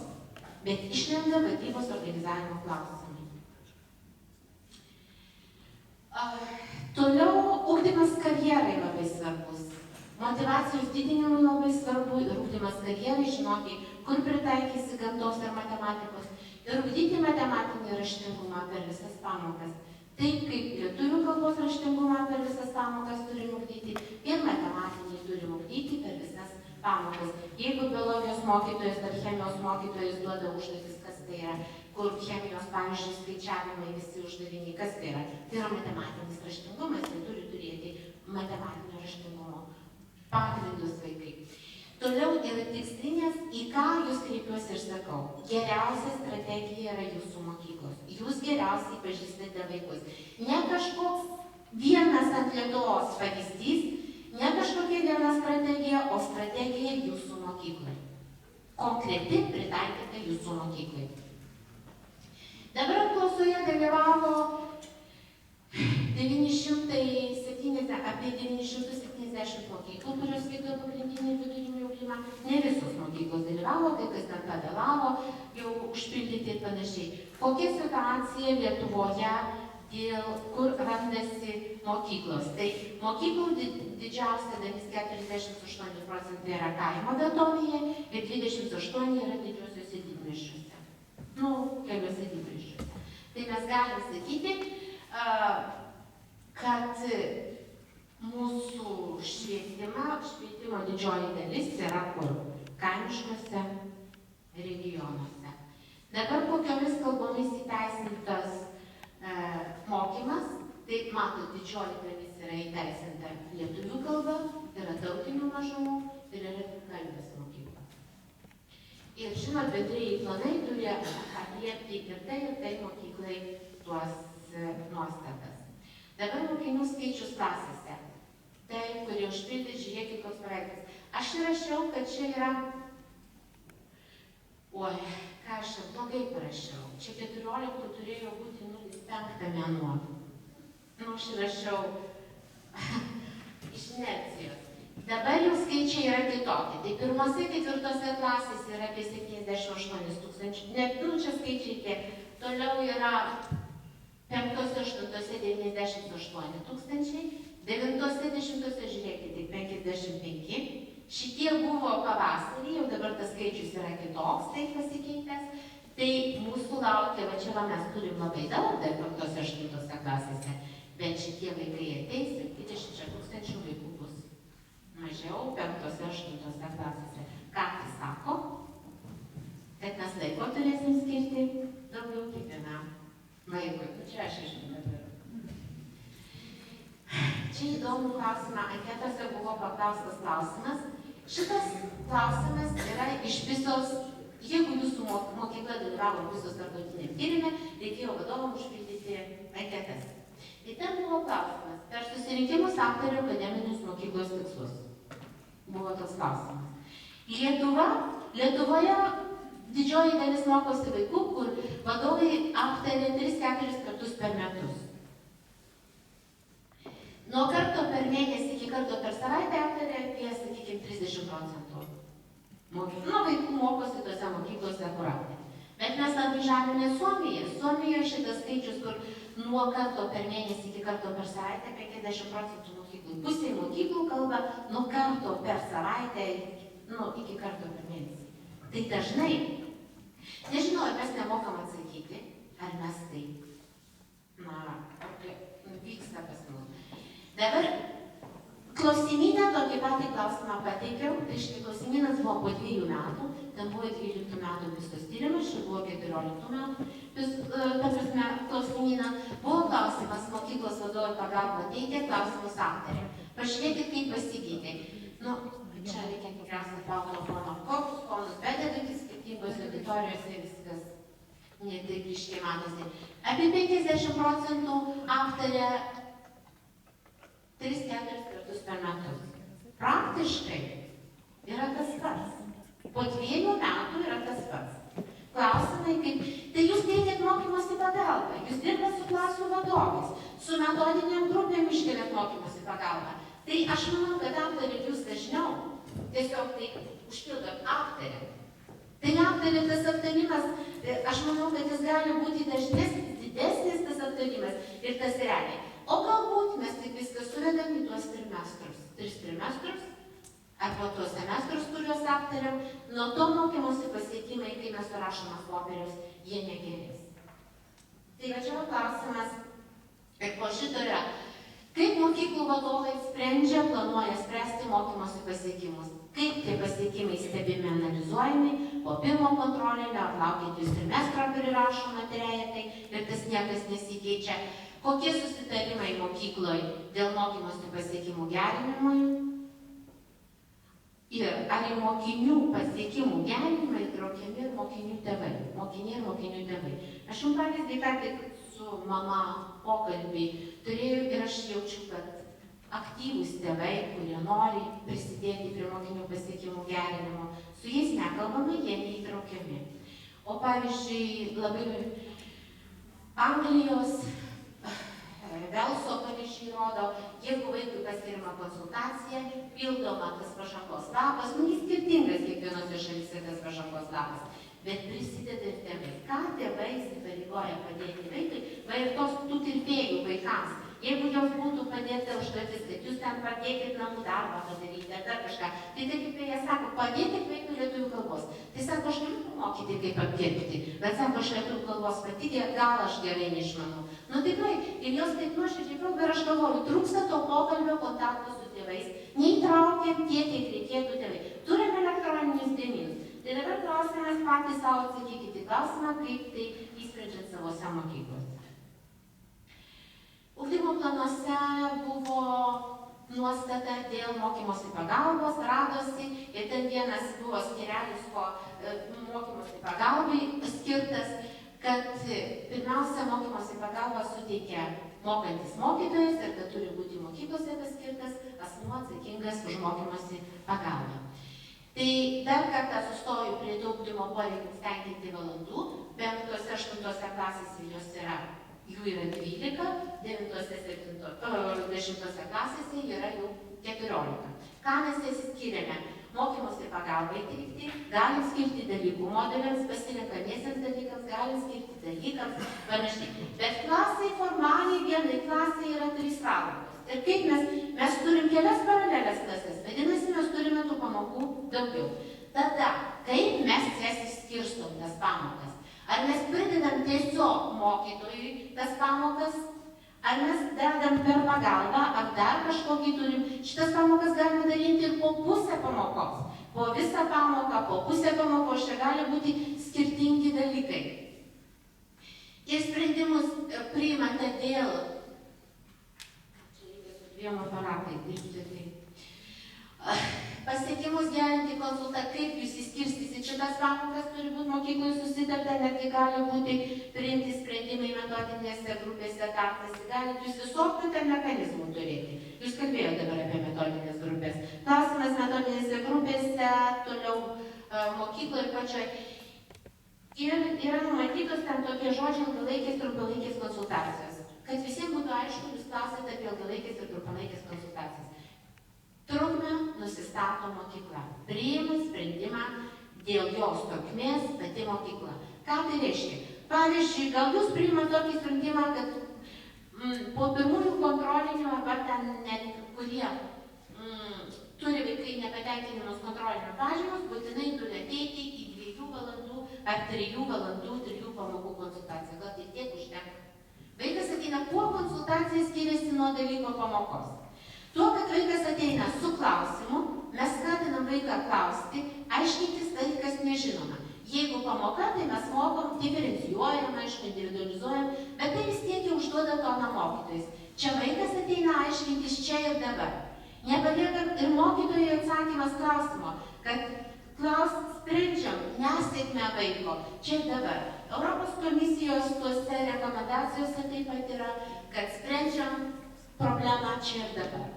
bet išlenda vadybos organizavimo klausimai. Toliau, ugdymas karjerai labai svarbus. Motyvacijos didinimui labai svarbu ir ugdymas karjerai, žinoti, kur pritaikysi gamtos ar matematikos ir ugdyti matematinį raštingumą per visas pamokas. Taip kaip lietuvių kalbos raštingumą per visas pamokas turim ugdyti ir matematinį turim ugdyti per visas pamokas. Jeigu biologijos mokytojas ar chemijos mokytojas duoda užduotis, kas tai yra, kur chemijos, pavyzdžiui, skaičiavimai, visi uždaviniai, kas tai yra? Tai yra matematinis raštingumas, tai turi turėti matematinio raštingumo pagrindus vaikai. Toliau yra tikslinės, į ką jūs kreipiuosi ir sakau. Geriausia strategija yra jūsų mokyklos. Jūs geriausiai pažįstate vaikus. Ne kažkoks vienas ant Lietuvos pavyzdys, ne kažkokia viena strategija, o strategija jūsų mokyklai. Konkreti pritaikyta jūsų mokyklai. Dabar apklausoje dalyvavo apie 970 mokyklų, kurios vykdo pagrindinį vidurinį ugdymą. Ne visos mokyklos dalyvavo, kai kas ten pavėlavo, jau užpildyti ir panašiai. Kokia situacija Lietuvoje, kur randasi mokyklos? Tai mokyklų didžiausia dalis 48% yra kaimo vietovėje ir 28% yra didžiuosiuose didmiesčiuose. Keliuose didmiesčiuose. Tai mes galim sakyti, kad mūsų švietimo didžioji dalis yra kur? Kaimiškose regionuose. Dabar kokiomis kalbomis įteisintas mokymas, tai matot, didžioji dalis yra įteisinta lietuvių kalba, yra tautinių mažumų ir yra kalbės mokyklos. Ir žinot, bendrieji planai turi atliepti ir tai mokyklai tuos nuostatas. Dabar mokinių skaičius klasėse. Tai, kurie užpildė, žiūrėkit koks paveikslas. Aš įrašiau, kad čia yra... Ką aš čia blogai parašiau. Čia 14 turėjo būti 05 mėnuo. Aš įrašiau iš inercijos. Dabar jau skaičiai yra kitokie. Tai pirmose, ketvirtose klasėse yra apie 78 tūkstančių. Čia skaičiai tiek. Toliau yra 5-8 98 tūkstančiai, 9-10 žiūrėkite, 55. Šitie buvo pavasarį, jau dabar tas skaičius yra kitoks, tai pasikeitęs. Tai mūsų laukia, va čia mes turim labai daug, dar 5-8 klasėse, bet šitie vaikai ateis ir 20 tūkstančių vaikų bus mažiau 5-8 klasėse. Ką tai sako? Kad mes laiko turėsim skirti daugiau kiekvienam vaikui. Čia aš išminu. Čia įdomų klausimą. Anketose buvo paklaustas klausimas. Šitas klausimas yra iš visos, jeigu jūsų mokykla dalyvavo visos tarptautiniam tyrime, reikėjo vadovam užpildyti anketas. Ir ten buvo klausimas. Per susirinkimus aptariu akademinius mokyklos tikslus. Buvo toks klausimas. Lietuvoje didžioji dalis mokosi vaikų, kur vadovai aptarė 3-4 kartus per metus. Nuo karto per mėnesį iki karto per savaitę aptarė apie, sakykime, 30%. Vaikų mokosi tose mokyklose, kur aptarė. Bet mes labai žavime Suomiją. Suomijoje šitas skaičius, kur nuo karto per mėnesį iki karto per savaitę 50% mokyklų. Pusė mokyklų kalba nuo karto per savaitę iki karto per mėnesį. Tai dažnai, nežinau, ar mes nemokam atsakyti, ar mes taip, vyksta pas mus. Dabar Klausimyne tokį patį klausimą pateikiau, reiškia klausimynas buvo po 2 metų, ten buvo 12 metų viskas tyrimas, čia buvo 14 metų, ta prasme klausimyną, buvo klausimas, mokyklos vadovai pagalbą teikė, klausimus aptarė. Pažiūrėkit, kaip pasikeitė. Nu, čia reikia tikriausiai Paulo pono kokius ponus, bet iki skirtingos auditorijose viskas ne taip ryškiai matosi. Apie 50% aptarė 3-4 kartus per metus. Praktiškai yra tas pats. Po 2 metų yra tas pats. Klausimai kaip, tai jūs teikiat mokymosi pagalbą, jūs dirbat su klasių vadovais, su metodinėm grupėm iškeliat mokymosi pagalbą. Tai aš manau, kad aptarėt jūs dažniau, tiesiog tai užpildot aptarėt. Tai aptarėt tas aptarimas, aš manau, kad jis gali būti didesnis tas aptarimas ir tas realiai. O galbūt mes tik viską suvedam į tuos 3 trimestrus, arba tuos semestrus, kuriuos aptariam, nuo to mokymosi pasiekimai, kai mes surašomas popierius, jie negerės. Tai va čia klausimas, ir po šito yra, kaip mokyklų vadovai sprendžia, planuoja spręsti mokymosi pasiekimus, kaip tie pasiekimai stebimi, analizuojami, po pirmo kontrolinio, ar laukiant jūs trimestro prirašoma trejetai ir tas niekas nesikeičia. Kokie susitarimai mokykloje dėl mokymosi pasiekimų gerinimui? Ir ar į mokinių pasiekimų gerinimą įtraukiami ir mokinių tėvai, mokiniai ir mokinių tėvai. Aš jums pavyzdį ką tik su mama pokalbį turėjau ir aš jaučiu, kad aktyvūs tėvai, kurie nori prisidėti prie mokinių pasiekimų gerinimo, su jais nekalbama, jie neįtraukiami. O pavyzdžiui, labai Anglijos Velso pavyzdžiai rodo, jeigu vaikui paskiriama konsultacija, pildoma tas pažangos lapas, jis skirtingas kiekvienose šalyse tas pažangos lapas, bet prisideda ir tėvai. Ką tėvai įsipareigoja padėti vaikui, va ir tų tirpėjų vaikams. Jeigu jos būtų padėta užduotis, kad jūs ten padėkit namų darbą padaryti, ar dar kažką, tai taip kaip jie sako, padėkit vaikui lietuvių kalbos. Tai sako, aš galiu pamokyti, kaip apkirpti, bet sako, aš lietuvių kalbos pati, gal aš gerai neišmanau. Nu tikrai, ir jos taip nuoširdžiai kalba, ir aš galvoju, trūksta to pokalbio kontakto su tėvais, neįtraukiam tiek, kiek reikėtų tėvai. Turim elektroninius dienynus. Tai dabar klausimas patys savo atsakykite klausimą, kaip tai įsprendžiant savose mokyklose. Ugdymo planuose buvo nuostata dėl mokymosi pagalbos, radosi, ir ten vienas buvo skirelis, mokymosi pagalbai skirtas, kad pirmiausia mokymosi pagalba suteikia mokantis mokytojas ir kad turi būti mokyklose paskirtas asmuo atsakingas už mokymosi pagalbą. Tai dar kartą sustoju prie ugdymo poreikių tenkinti valandų, 5-8 klasėse jos yra. Jų yra 12, 9-10 klasėse yra jau 14. Ką mes jas skiriame? Mokymosi pagalbai teikti, galim skirti dalykų modeliams, pasirinkamiesiams dalykams, galim skirti dalykams, panašiai. Bet klasai formaliai vienai klasai yra 3 valandos. Ir kaip mes turim kelias paralelės klases, vadinasi, mes turime tų pamokų daugiau. Tada, kaip mes jas išskirstom tas pamokas? Ar mes pridedam tiesiog mokytojui tas pamokas, ar mes dedam per pagalbą, ar dar kažkokį turim. Šitas pamokas galime daryti ir po pusę pamokos. Po visą pamoką, po pusę pamokos, čia gali būti skirtingi dalykai. Ir sprendimus priimate dėl... Čia reikia su 2 aparatais dirbti tai. Pasiekimus gerinti konsultą, kaip jūs įskirstysit šitas pamokas, turi būti mokykloje susitarta, netgi gali būti priimti sprendimai metodinėse grupėse, tarpasi, galite jūs visokių ten mechanizmų turėti. Jūs kalbėjote dabar apie metodinės grupės. Klausimas metodinėse grupėse, toliau mokykloje pačioj. Ir yra numatytos ten tokie žodžiai ilgalaikės, trumpalaikės konsultacijos. Kad visiems būtų aišku, jūs klausėte apie ilgalaikės ir trumpalaikės konsultacijas. Trukmę nusistato mokykla. Priima sprendimą dėl jos trukmės pati mokykla. Ką tai reiškia? Pavyzdžiui, gal jūs priima tokį sprendimą, kad po pirmųjų kontrolinių arba ten net kurie turi vaikai nepatenkinimus kontrolinio pažymus, būtinai turi ateiti į 2 valandų ar 3 valandų 3 pamokų konsultaciją. Gal tai tiek užtenka? Vaikas ateina, kuo konsultacija skiriasi nuo dalyko pamokos. Tuo, kad vaikas ateina su klausimu, mes skatinam vaiką klausti, aiškintis tai, kas nežinoma. Jeigu pamoka, tai mes mokom, diferencijuojam, aišku, individualizuojam, bet tai vis tiek jau užduoda toną mokytojais. Čia vaikas ateina aiškintis čia ir dabar. Nepalieka ir mokytojai atsakymas klausimo, kad sprendžiam nesėkmę vaiko čia ir dabar. Europos komisijos tuose rekomendacijose taip pat yra, kad sprendžiam problemą čia ir dabar.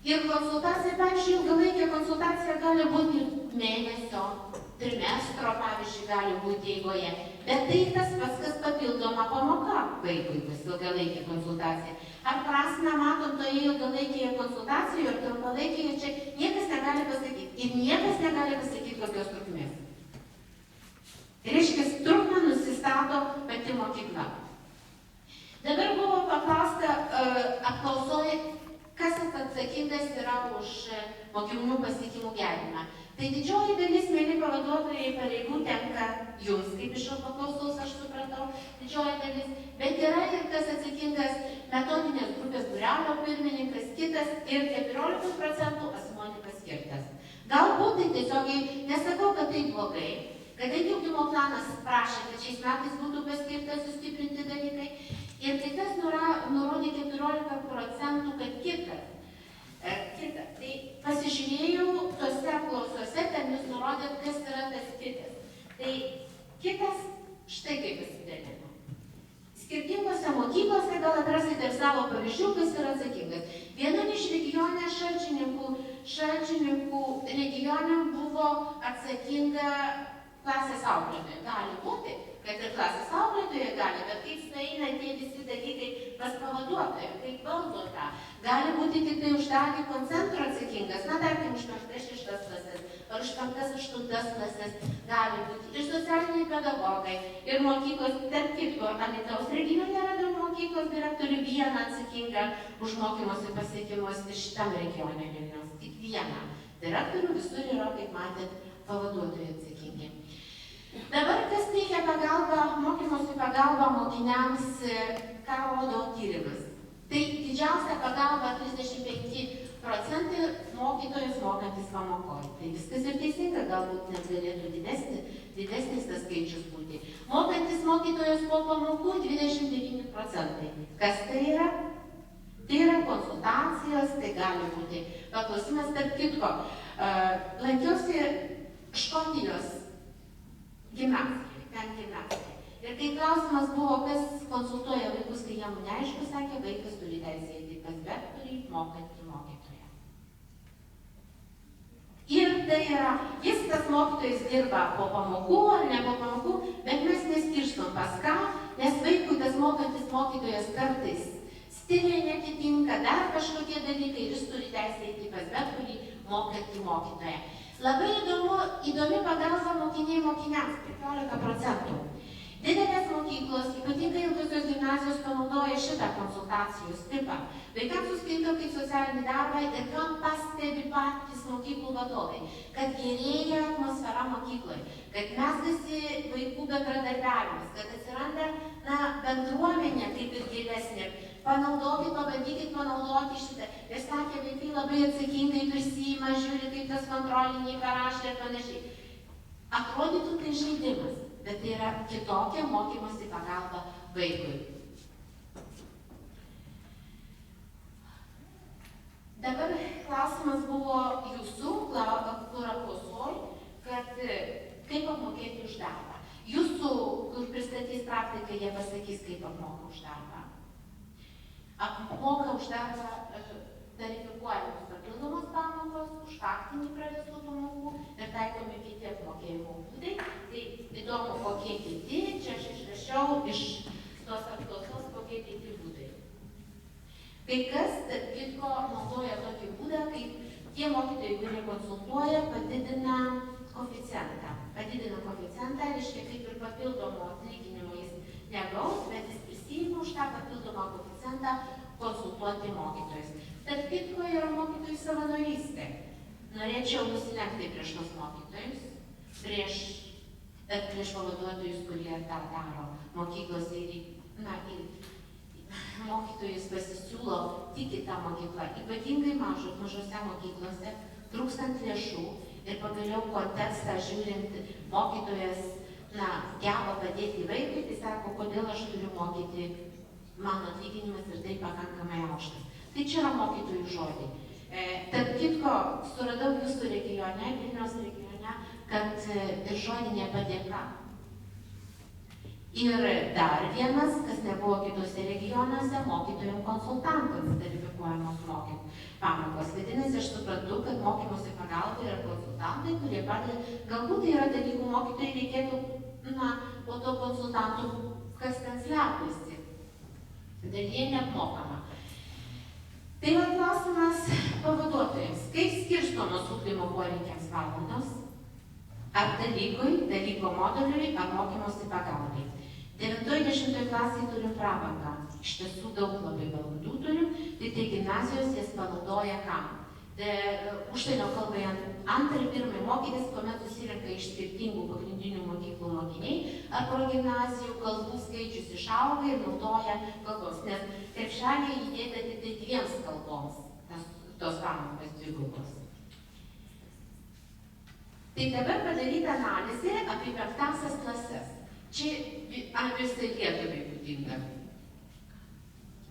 Ir konsultacija, pavyzdžiui, ilgalaikė konsultacija gali būti mėnesio, trimestro, pavyzdžiui, gali būti eigoje. Bet tai tas pats, kas papildoma pamoka vaikui bus ilgalaikė konsultacija. Ar prasmę matom toje ilgalaikėje konsultacijoje ir trumpalaikėje, čia niekas negali pasakyti. Ir niekas negali pasakyti, kokios trukmės. Reiškia, trukmę nusistato pati mokykla. Dabar buvo paklausta apklausoj, kas atsakingas yra už mokinių pasiekimų gerinimą. Tai didžioji dalis, mėly pavaduotojai, pareigų tenka jums, kaip iš apklausos aš supratau, didžioji dalis, bet yra ir tas atsakingas metodinės grupės būrelio pirmininkas, kitas ir 14% asmuo nepaskirtas. Galbūt tai tiesiogiai nesakau, kad tai blogai, kadangi ugdymo planas prašė, kad šiais metais būtų paskirtas sustiprinti dalykai. Ir kitas nurodė 14%, kad kitas. Tai pasižiūrėjau tose apklausose, ten jūs nurodėt, kas yra tas kitas. Tai kitas štai kaip pasidalino. Skirtingose mokyklose gal atrasite ir savo pavyzdžių, kas yra atsakingas. Viena iš regione Šalčininkų regione buvo atsakinga klasės auklėtoja. Gali būti, kad ir klasės auklėtoja gali, bet kaip sueina tie visi dalykai pas pavaduotoją, kaip valdo tą. Gali būti tik tai už dalį koncentro atsakingas, na tarkim, už 5-6 klases, ar už 5-8 klases, gali būti ir socialiniai pedagogai, ir mokyklos, tarp kitko, Alytaus regione radau mokyklos direktorių vieną atsakingą už mokymosi pasiekimus ir šitam regione Vilniaus, tik vieną. Direktorių visur yra, kaip matėt, pavaduotojai atsakingi. Dabar kas teikia pagalbą, mokymosi pagalbą mokiniams, ką rodo tyrimas. Tai didžiausia pagalba 35% mokytojas mokantis pamokoje. Tai viskas ir teisinga, galbūt net galėtų didesnis tas skaičius būti. Mokantis mokytojas po pamokų 29%. Kas tai yra? Tai yra konsultacijos, tai gali būti paklausimas, tarp kitko. Lankiausi Škotijos gimnazijoje, ten gimnazijoje. Ir kai klausimas buvo, kas konsultuoja vaikus, kai jam neaišku, sakė, vaikas turi teisę eiti pas bet kurį mokantį mokytoją. Ir tai yra, jis tas mokytojas dirba po pamokų ar ne po pamokų, bet mes neskirstom pas ką, nes vaikui tas mokantis mokytojas kartais stiliai netitinka, dar kažkokie dalykai ir jis turi teisę eiti pas bet kurį mokantį mokytoją. Labai įdomi pagalba mokiniams, 15%. Didelės mokyklos, ypatingai ilgosios gimnazijos, panaudoja šitą konsultacijos tipą. Vaikams suskaito kaip socialinį darbą ir ką pastebi patys mokyklų vadovai, kad gerėja atmosfera mokykloje, kad mezgasi vaikų bendradarbiavimas, kad atsiranda bendruomenė kaip ir gilesnė. Pabandykit panaudoti šitą. Ir sakė, vaikai labai atsakingai prisiima, žiūri, kaip tas kontroliniai parašė ir panašiai. Atrodytų tai žaidimas, bet tai yra kitokia mokymosi pagalba vaikui. Dabar klausimas buvo jūsų, kur apklausoj, kad kaip apmokėti už darbą. Jūsų, kur pristatys praktiką, jie pasakys, kaip apmoka už darbą. Apmoka už darbą tarifikuojamos papildomos pamokos, už faktinį pravestų pamokų ir taikomi kiti apmokėjimo būdai. Tai įdomu, kokie kiti, čia aš išrašiau iš tos apklausos, kokie kiti būdai. Kai kas, tarp kitko, naudoja tokį būdą, kaip tie mokytojai, kurie konsultuoja, padidina koeficientą. Padidina koeficientą, reiškia, kaip ir papildomo atlyginimo jis negaus, bet jis prisiima už tą papildomą koeficientą konsultuoti mokytojus. Tarp kitko yra mokytojų savanorystė. Norėčiau nusilenkti prieš tos mokytojus, prieš pavaduotojus, kurie tą daro mokyklose ir mokytojus pasisiūlo tik į tą mokyklą, ypatingai mažose mokyklose, trūkstant lėšų ir pagaliau kontekstą žiūrint, mokytojas geba padėti vaikui, tai sako, kodėl aš turiu mokyti, mano atlyginimas ir tai pakankamai aukštas. Tai čia yra mokytojų žodžiai. Tarp kitko, suradau jūsų regione, Vilniaus regione, kad ir žodinė padėka. Ir dar vienas, kas nebuvo kitose regionuose, mokytojų konsultantams verifikuojamos pamokos. Vadinasi, aš suprantu, kad mokymosi pagalba yra konsultantai, kurie padeda, galbūt tai yra dalykų mokytojai, reikėtų, po to konsultantų, kas ten slepiasi. Dalyje neapmokama. Tai yra klausimas pavaduotojams. Kaip skirstomos ugdymo poreikiams valandos? Ar dalyko moduliui, ar mokymosi pagalbai? 9-10 klasiai turim prabangą. Iš tiesų daug labai valandų turim, tai gimnazijos jas panaudoja kam? Užsienio kalbai antrą ir pirmąjį mokytis, kuomet susirenka iš skirtingų pagrindinių mokyklų mokiniai, ar progimnazijų kalbų skaičius išauga ir naudoja kalbos, nes krepšelėje įdėta tik 2 kalboms tos pamokos dvigubos. Tai dabar padaryta analizė apie 5 klases. Čia visai Lietuvai būdinga.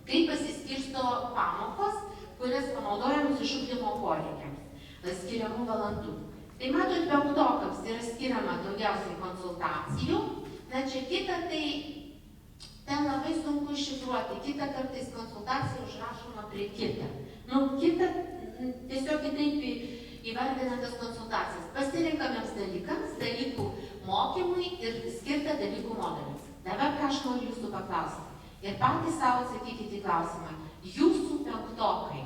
Kaip pasiskirsto pamokos, kurias panaudojamos iš ugdymo poreikiams, skiriamų valandų. Tai matot, 5-okams yra skiriama daugiausiai konsultacijų, čia kita, tai ten labai sunku iššifruoti, kita kartais konsultacija užrašoma prie kitą. Kita tiesiog kitaip įvardina tas konsultacijas. Pasirinkamiems dalykams, dalykų mokymui ir skirta dalykų modeliams. Dabar ką aš noriu jūsų paklausti. Ir patys savo atsakykite į klausimą. Jūsų 5-okai,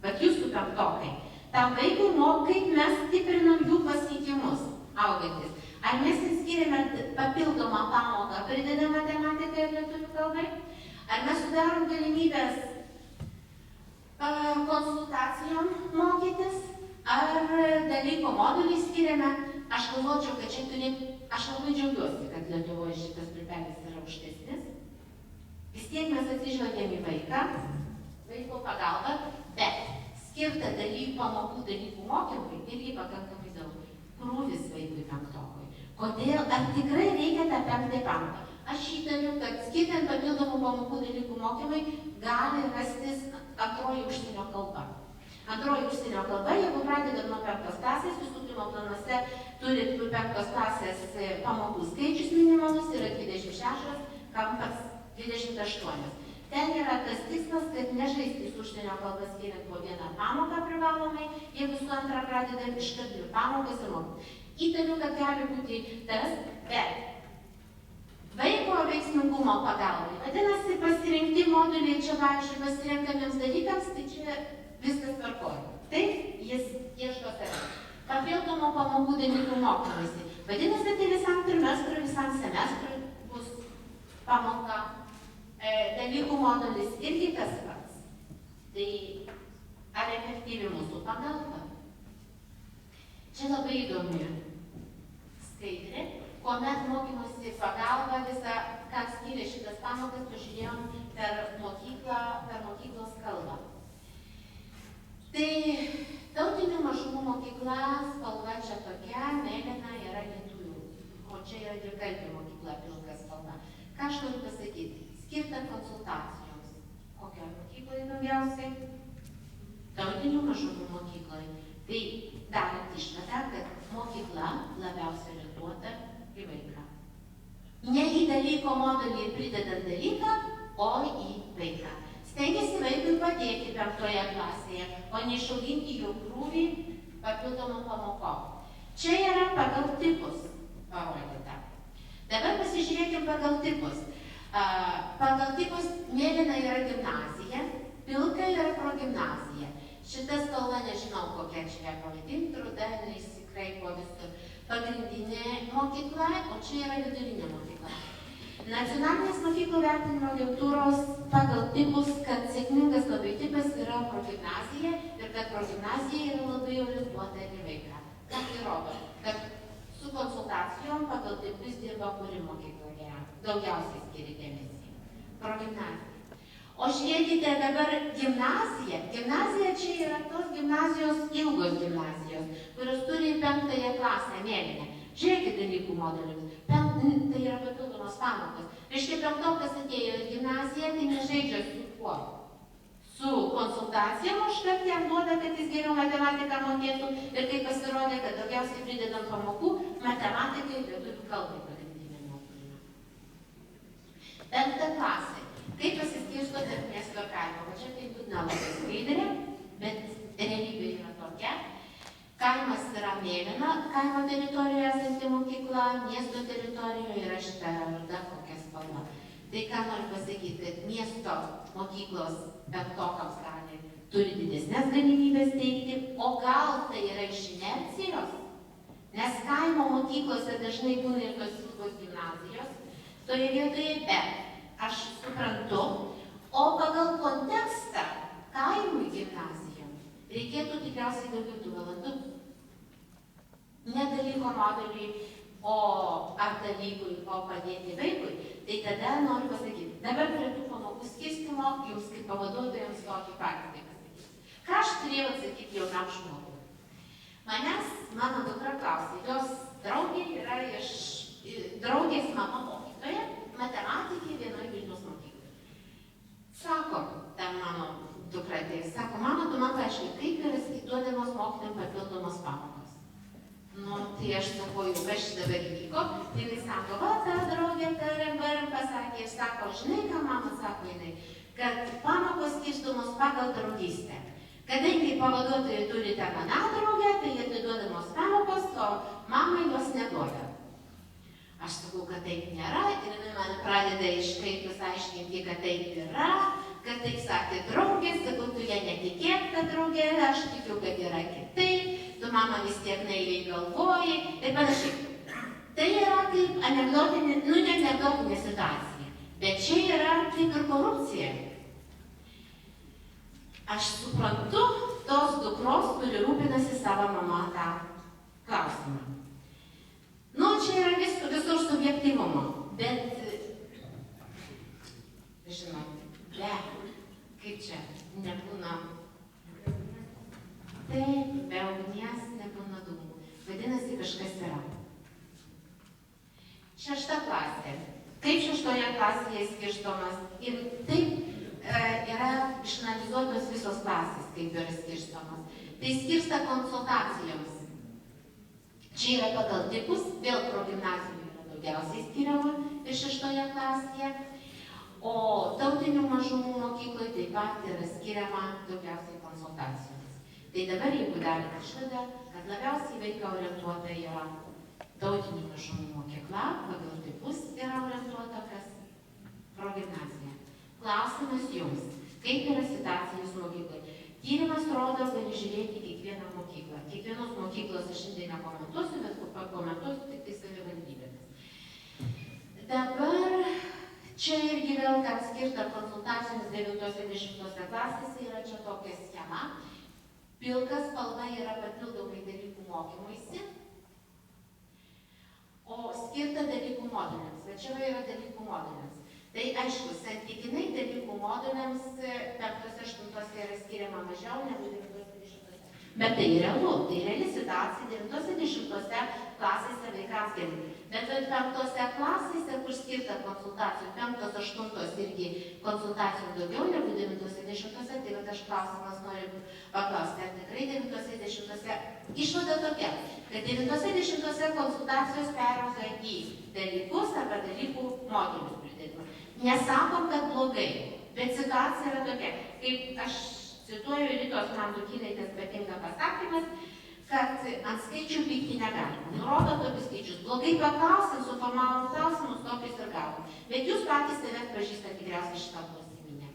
bet jūsų 5-okai, tam vaikui, kaip mes stiprinam jų pasiekimus augantis. Ar mes skiriame papildomą pamoką, pridedam matematiką ir lietuvių kalbai? Ar mes sudarom galimybės konsultacijom mokytis? Ar dalyko modulį skiriame? Aš galvočiau, kad čia aš labai džiaugiuosi, kad Lietuvoje šitas stulpelis yra aukštesnis. Vis tiek mes atsižvelgiam į vaiką, vaiko pagalbą, bet skirta pamokų dalykų mokymui irgi pakankamai daug. Krūvis vaikui 5-okui. Kodėl? Ar tikrai reikia tą 5 pamoką? Aš įtariu, kad skirtant papildomų pamokų dalykų mokymui gali rastis antroji užsienio kalba. Antroji užsienio kalba, jeigu pradedam nuo 5 klasės, jūs ugdymo planuose turit 5 klasės pamokų skaičius minimalus, yra 26, kampas 28. Ten yra tas tikslas, kad nežaisti su užsienio kalba skiriant po 1 pamoką privalomai, jeigu su antra pradedam iškart 2 pamokas ir mokytis. Įtariu, kad gali būti tas, bet vaiko veiksmingumo pagalbai. Vadinasi, pasirinkti moduliai čia, pavyzdžiui, pasirenkamiems dalykams, tai čia viskas tvarkoja. Taip, jis ieško savęs. Papildomų pamokų dalykų mokymuisi. Vadinasi, tai visam trimestrui, visam semestrui bus pamoka. Dalykų modulis irgi tas pats. Tai ar efektyvi mūsų pagalba? Čia labai įdomi skaidrė, kuomet mokymosi pagalba visą, ką skiria šitas pamokas, pažiūrėjom per mokyklos kalbą. Tai tautinių mažumų mokykla, spalva čia tokia, mėlyna yra lietuvių, o čia yra dvikalbė mokykla, pilka spalva. Ką aš noriu pasakyti? Skirta konsultacijoms. Kokioje mokykloje daugiausiai? Tautinių mažumų mokykloje. Tai darant išvadą, kad mokykla labiausiai orientuota į vaiką. Ne į dalyko modulį pridedant dalyką, o į vaiką. Stengiasi vaikui padėti 5 klasėje, o neišauginti jo krūvį papildomų pamokom. Čia yra pagal tipus parodyta. Dabar pasižiūrėkime pagal tipus. Pagal tipus mėlyna yra gimnazija, pilka yra progimnazija. Šita spalva nežinau, kokia čia ją pavadinti, ruda, išsikraipo visur. Pagrindinė mokykla, o čia yra vidurinė mokykla. Nacionalinės mokyklų vertinimo agentūros pagal tipus, kad sėkmingas labai tipas yra progimnazija ir kad progimnazija yra labai orientuota į vaiką. Ką tai rodo? Kad su konsultacijom pagal tipus dirba kuri mokykloje daugiausiai skiria dėmesį. Progimnazija. O žiūrėkite dabar gimnaziją. Gimnazija čia yra tos gimnazijos, ilgos gimnazijos, kurios turi 5 klasę mėlyną. Žiūrėkite dalykų modulius. Tai yra papildomos pamokos. Reiškia, 5 atėjo į gimnaziją, tai nežaidžia su kuo? Su konsultacijom, užtat jam duoda, kad jis geriau matematiką mokėtų ir kai pasirodė, kad daugiausiai pridedam pamokų matematikai ir lietuvių kalbai pagrindiniam mokymui. 5 klasė. Kaip pasiskirsto tarp miesto ir kaimo? Va čia tai liūdna labai skaidrė, bet realybė yra tokia. Kaimas yra mėlyna, kaimo teritorijoje esanti mokykla, miesto teritorijoje yra šita ruda kokia spalva. Tai ką noriu pasakyti, kad miesto mokyklos 5-okams turi didesnės galimybės teikti, o gal tai yra iš inercijos, nes kaimo mokyklose dažnai būna ir tos ilgos gimnazijos, toje vietoje, bet aš suprantu, o pagal kontekstą kaimui gimnazijom reikėtų tikriausiai daugiau 2 valandų. Ne dalyko moduliui, ar dalykui, o padėti vaikui. Tai tada noriu pasakyti, dabar prie tų pamokų skirstymo jums kaip pavaduotojams tokį patį pasakyti. Ką aš turėjau atsakyti jaunam žmogui? Manęs, mano dukra klausė, jos draugė yra iš draugės mama mokytoja, matematikė vienoje Vilniaus mokykloje. Sako, ten mano dukra atėjo, sako, mama, tu man paaiškink, kaip yra duodamos mokytojams papildomos pamokos. Nu, tai aš sakau, jau kas dabar įvyko, tai jinai sako, va, ta draugė, tarim, pasakė, ir sako, žinai, ką mama sako jinai, kad pamokos skirstomos pagal draugystę. Kadangi pavaduotojai turi ten aną draugę, tai jie atiduodamos pamokos, o mamai jos neduoda. Aš sakau, kad taip nėra, ir jinai man pradeda iškreipus aiškinti, kad taip yra, kad taip sakė draugė, sakau, tu ją netikėk, ta draugė, aš tikiu, kad yra kitaip, tu mama vis tiek naiviai galvoji ir panašiai. Tai yra kaip anekdotinė, ne anekdotinė situacija, bet čia yra kaip ir korupcija. Aš suprantu tos dukros, kuri rūpinasi savo mama tą klausimą. Nu, čia yra visur subjektyvumo, bet, žinot, kaip čia, nebūna. Taip, be ugnies nebūna dūmų. Vadinasi, kažkas yra. 6 klasė. Kaip 6 klasėje skirstomas? Ir taip yra išanalizuotos visos klasės, kaip yra skirstomas. Tai skirsta konsultacijoms. Čia yra pagal tipus, vėl progimnazijų yra daugiausiai skiriama ir 6 klasėje. O tautinių mažumų mokykloje taip pat yra skiriama daugiausiai konsultacijų. Tai dabar, jeigu darėte išvadą, kad labiausiai vaiką orientuota yra tautinių mažumų mokykla, pagal tipus yra orientuota kas? Progimnazija. Klausimas jums, kaip yra situacija jūsų mokykloje? Tyrimas rodo, gali žiūrėti kiekvieną mokyklą. Kiekvienos mokyklos aš šiandien nekomentuosiu, bet pakomentuosiu tik tai savivaldybėmis. Dabar čia irgi vėl, kad skirta konsultacijoms 9-10 klasėse, yra čia tokia schema. Pilka spalva yra papildomai dalykų mokymuisi, o skirta dalykų moduliams. Va čia yra dalykų moduliams. Tai aišku, santykinai dalykų moduliams 5-8 yra skiriama mažiau negu 9-10. Bet tai realu, tai reali situacija 9-10 klasėse vaikams geriau. Bet 5 klasėse, kur skirta konsultacijų, 5-8 irgi konsultacijų daugiau negu 9-10, tai va aš klausimas noriu paklausti, ar tikrai 9-10 išvada tokia, kad 9-10 konsultacijos perauga į dalykus arba dalykų modulius pridėtimą. Nesakom, kad blogai, bet situacija yra tokia, kaip aš cituoju Ritos Mandukinaitės patinka pasakymas, kad ant skaičių pykti negalima. Nurodo tokius skaičius. Blogai paklausim, suformavom klausimus, tokius ir gavom. Bet jūs patys save pažįstate tikriausiai šitą klausiminę.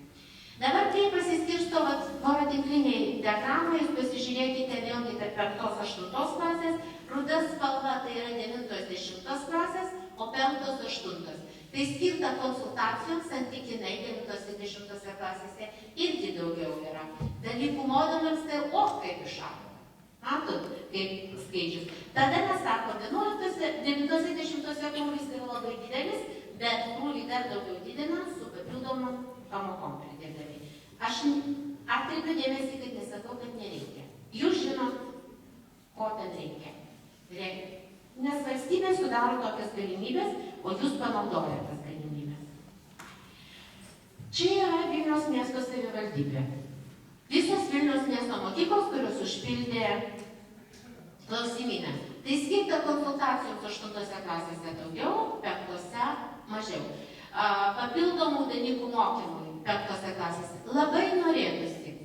Dabar kaip pasiskirsto voratikliniai diagramai, jūs pasižiūrėkite vėlgi tarp 5-8 klasės. Ruda spalva tai yra 9-10 klasės, o 5-8. Tai skirta konsultacijoms santykinai 9-10 klasėse irgi daugiau yra. Dalykų moduliams tai kaip išaugo. Matot, kaip skaičius. Tada mes sakome, 9-10 krūvis yra labai didelis, bet krūvį dar daugiau didinam su papildomom pamokom pridėdami. Aš atkreipiu dėmesį, kad nesakau, kad nereikia. Jūs žinot, ko ten reikia. Nes valstybė sudaro tokias galimybės, o jūs panaudojate tas galimybės. Čia yra Vilniaus miesto savivaldybė. Visos Vilniaus miesto mokyklos, kurios užpildė klausimyną. Tai skirta konsultacijoms 8 klasėse daugiau, 5 mažiau. Papildomų dalykų mokymui 5 klasėse. Labai norėtųsi,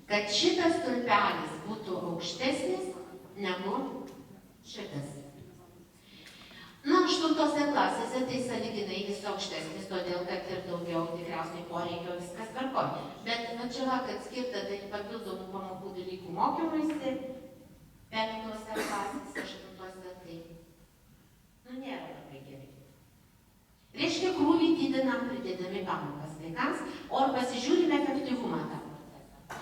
kad šitas stulpelis būtų aukštesnis negu šitas. Na, 8 klasėse tai sąlyginai vis aukštesnis, todėl kad ir daugiau tikriausiai poreikio viskas tvarkoj. Bet čia va, kad skirta papildomų pamokų dalykų mokymuisi, 5 klasėse, 8 tai, nėra labai gerai. Reiškia, krūvį didinam pridėdami pamokas vaikams, o pasižiūrime efektyvumą tą procesą.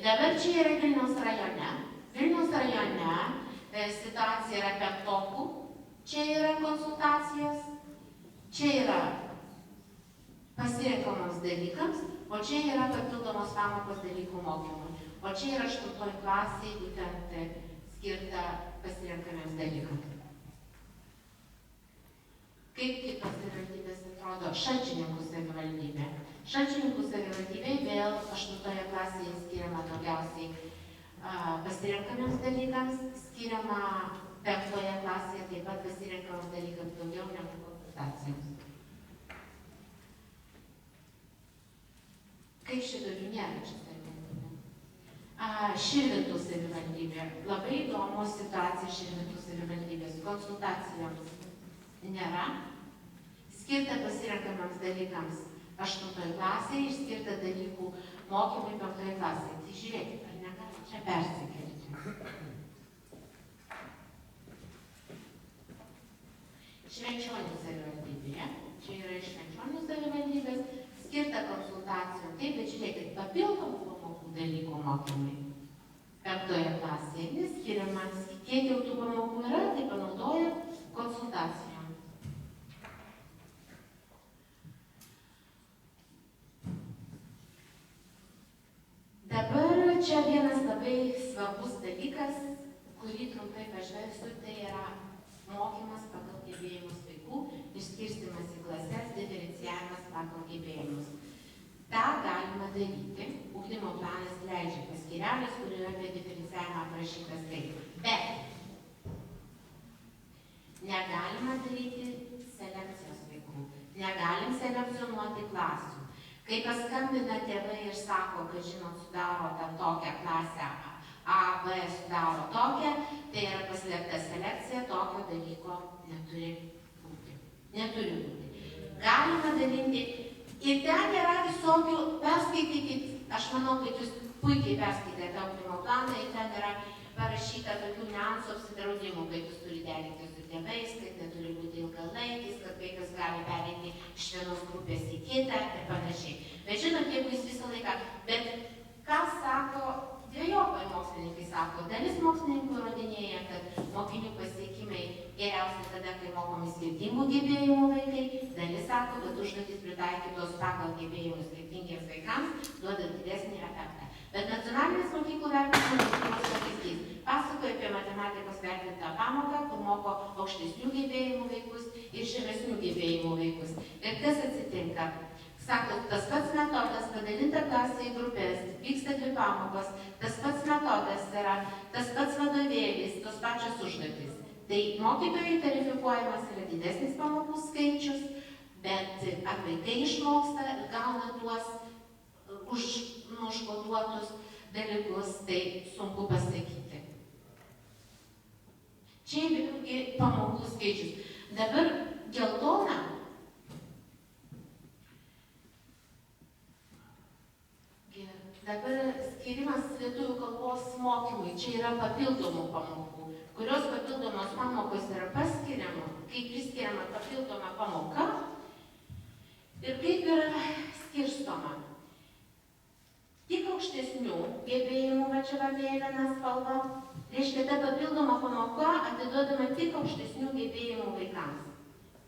Dabar čia yra Vilniaus rajone. Vilniaus rajone situacija yra 5. Čia yra konsultacijos, čia yra pasirenkamos dalykams, o čia yra papildomos pamokos dalykų mokymui. O čia yra 8 klasė, būtent skirta pasirenkamiems dalykams. Kaip kitos savivaldybės atrodo? Šalčininkų savivaldybė. Šalčininkų savivaldybė vėl 8 klasėje skiriama daugiausiai pasirenkamiems dalykams, skiriama 5 klasėje taip pat pasirenkamiems dalykams daugiau negu konsultacijoms. Kaip Šidurių nėra čia savivaldybė? Širvintų savivaldybė. Labai įdomu situacija Širvintų savivaldybės. Konsultacijoms nėra. Skirta pasirenkamiems dalykams 8 klasėje ir skirta dalykų mokymui 5 klasėje. Tai žiūrėkit, ar negali čia persikelti. Švenčionių savivaldybėje, čia yra iš Švenčionių savivaldybės, skirta konsultacijom. Taip, bet žiūrėkit, papildomų pamokų dalykų mokymui 5 klasėje neskiriamas. Kiek jau tų pamokų yra, tai panaudoja konsultacijom. Dabar čia vienas labai svarbus dalykas, kurį trumpai pažvelgsiu, tai yra mokymas pagal gebėjimus vaikų, išskirstymas į klases, diferencijavimas pagal gebėjimus. Ta galima daryti. Ugdymo planas leidžia paskyrelės, kur yra apie diferencijavimą aprašytas taip. Bet negalima daryti selekcijos vaikų. Negalim selekcionuoti klasių. Kai paskambina tėvai ir sako, kad žinot, sudaro ten tokią klasę A, B sudaro tokią, tai yra paslėpta selekcija, tokio dalyko neturi būti. Neturi būti. Galima dalinti. Ir ten yra visokių, perskaitykit, aš manau, kad jūs puikiai perskaitėte ugdymo planą, ir ten yra parašyta tokių niuansų apsidraudimų, kad jūs turi derinti su tėvais, kad neturi būti ilgalaikis, kad vaikas gali pereiti iš vienos grupės į kitą ir panašiai. Bet žinot, jeigu jūs visą laiką, bet ką sako, dvejopai mokslininkai sako, dalis mokslininkų įrodinėja, kad mokinių pasiekimai geriausia tada, kai mokomi skirtingų gebėjimų vaikai, dalis sako, kad užduotys pritaikytos pagal gebėjimus skirtingiems vaikams duoda didesnį efektą. Bet nacionalinės mokyklų vertinimas pavyzdys pasakoja apie matematikos vertintą pamoką, kur moko aukštesnių gebėjimų vaikus ir žemesnių gebėjimų vaikus. Ir kas atsitinka? Sako, tas pats metodas, padalinta klasė į grupės, vyksta 2 pamokos, tas pats metodas yra, tas pats vadovėlis, tos pačios užduotys. Tai mokytojai tarifikuojamas yra didesnis pamokų skaičius, bet ar vaikai išmoksta, gauna tuos užkoduotus dalykus, tai sunku pasakyti. Čia vėlgi pamokų skaičius. Dabar geltona. Dabar skirimas lietuvių kalbos mokymui. Čia yra papildomų pamokų, kurios papildomos pamokos yra paskiriama, kaip priskiriama papildoma pamoka ir kaip yra skirstoma. Tik aukštesnių gebėjimų, va čia va mėlyna spalva, reiškia, ta papildoma pamoka atiduodama tik aukštesnių gebėjimų vaikams.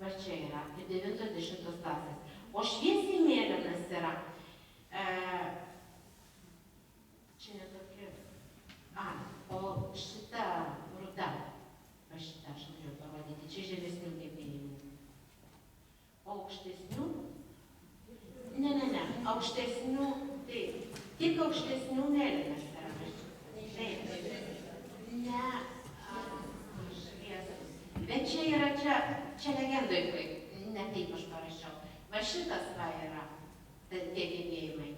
Va čia yra, 9-10 klasės. O šviesiai mėlynas yra Čia netokia. O šita ruda, šitą aš noriu parodyti, čia žemesnių gebėjimų. O aukštesnių? Ne, aukštesnių, taip, tik aukštesnių mėlynas yra. Taip, ne, bet čia yra, čia legendoj, ne taip aš parašiau. Va šitas va yra tie gebėjimai.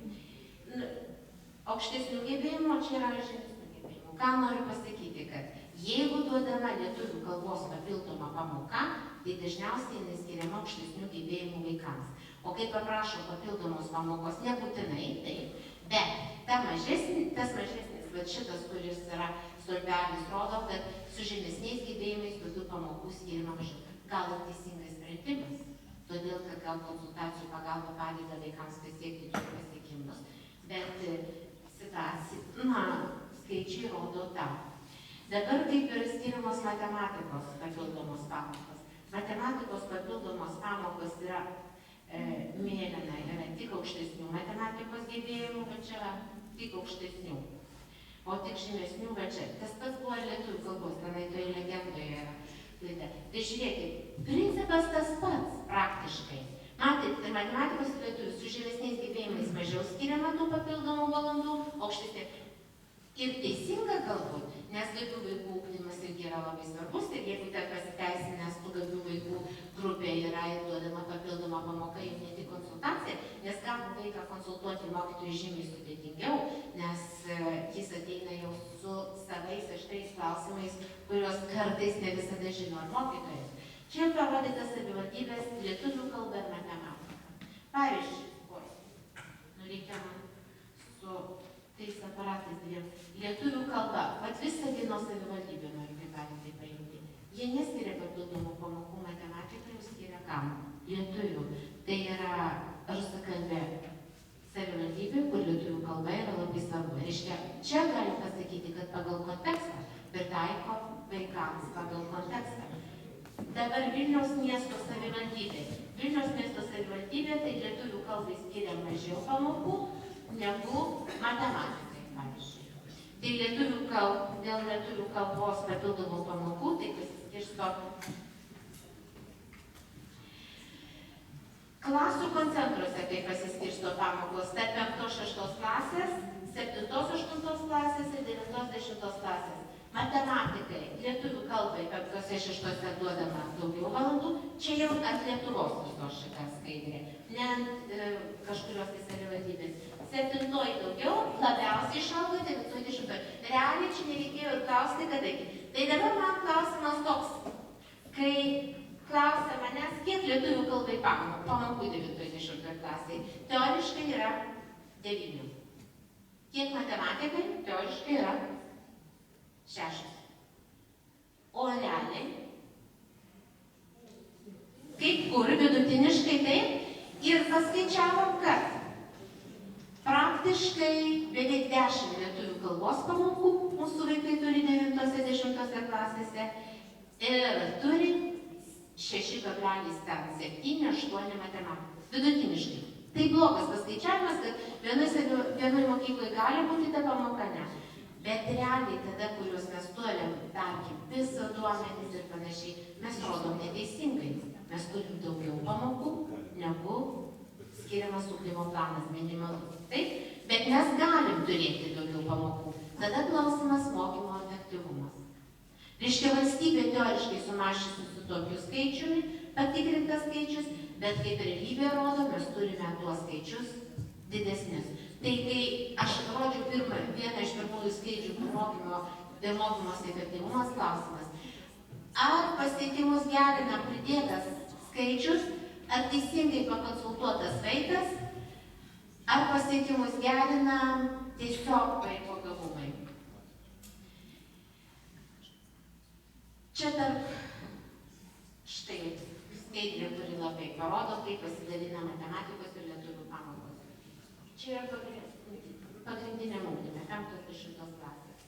Aukštesnių gebėjimų, čia yra žemesnių gebėjimų. Ką noriu pasakyti, kad jeigu duodama lietuvių kalbos papildoma pamoka, tai dažniausiai neskiriama aukštesnių gebėjimų vaikams. O kai paprašo papildomos pamokos, nebūtinai, taip, bet tas mažesnis, bet šitas, kuris yra stulpelis, rodo, kad su žemesniais gebėjimais tokių pamokų skiriama mažiau. Gal teisingas sprendimas, todėl kad gal konsultacijų pagalba padeda vaikams pasiekti tuos pasiekimus. Bet skaičiai rodo tą. Dabar kaip yra skiriamos matematikos papildomos pamokos. Matematikos papildomos pamokos yra mėlyna, yra tik aukštesnių matematikos gebėjimų, bet čia tik aukštesnių. O tik žemesnių, bet čia. Tas pats buvo lietuvių kalbos, tenai toje legendoje yra. Tai žiūrėkit, principas tas pats praktiškai. Matyt, matematikos ir lietuvių su žemesniais gebėjimais mažiau skiriama tų papildomų valandų, aukštesnė. Ir teisinga galbūt, nes gabių vaikų ugdymas irgi yra labai svarbus ir jeigu tai pasiteisinęs tų gabių vaikų grupė yra ir duodama papildoma pamoka, jau ne tik konsultacija, nes galbūt vaiką konsultuoti mokytojui žymiai sudėtingiau, nes jis ateina jau su savais aštriais klausimais, kurios kartais ne visada žino mokytojas. Čia parodyta savivaldybės lietuvių kalba ir matematika. Pavyzdžiui, reikia man su tais aparatais dviem. Lietuvių kalba, pat visą dienos savivaldybę noriu kaip pavyzdį paimti. Jie neskiria papildomų pamokų matematikai, skiria kam? Lietuvių. Tai yra rusakalbė savivaldybė, kur lietuvių kalba yra labai svarbu. Reiškia, čia galim pasakyti, kad pagal kontekstą pritaiko vaikams pagal kontekstą. Dabar Vilniaus miesto savivaldybė. Vilniaus miesto savivaldybė tai lietuvių kalbai skiria mažiau pamokų negu matematikai, pavyzdžiui. Tai dėl lietuvių kalbos papildomų pamokų tai pasiskirsto klasių koncentruose, kai pasiskirsto pamokos tarp 5-6 klasės, 7-8 klasės ir 9-10 klasės. Matematikai, lietuvių kalbai 5-6 duodama daugiau valandų, čia jau ant Lietuvos visos šitą skaidrė, ne ant kažkurios tai savivaldybės. 7 daugiau, labiausiai išaugo, 9-10. Realiai čia nereikėjo ir klausti, kadangi. Tai dabar man klausimas toks, kai klausia manęs, kiek lietuvių kalbai pamokų 9-10 klasiai, teoriškai yra 9. Kiek matematikai, teoriškai yra 6. O realiai, kaip kur vidutiniškai taip, ir paskaičiavom, kad praktiškai beveik 10 lietuvių kalbos pamokų mūsų vaikai turi 9-10 klasėse ir turi 6,7-8 matematikos. Vidutiniškai. Tai blogas paskaičiavimas, kad vienoje mokykloje gali būti ta pamoka, ne. Bet realiai tada, kuriuos mes turim, tarkim, visą duomenis ir panašiai, mes rodom neteisingai. Mes turim daugiau pamokų, negu skiriamas ugdymo planas minimalus. Taip? Bet mes galim turėti daugiau pamokų. Tada klausimas mokymo efektyvumas. Reiškia, valstybė teoriškai sumažinsi su tokiu skaičiumi, patikrintas skaičius, bet kaip realybė rodo, mes turime tuos skaičius didesnius. Tai kai aš rodžiau vieną iš pirmųjų skaičių mokymosi efektyvumas klausimas, ar pasiekimus gerina pridėtas skaičius, ar teisingai pakonsultuotas vaikas, ar pasiekimus gerina tiesiog vaiko gabumai. Čia tarp štai skaidrė, kuri labai parodo, kaip pasidalina matematikos ir lietuvių pamokos. Čia yra pagrindinė ugdyme, 5-10 klasės.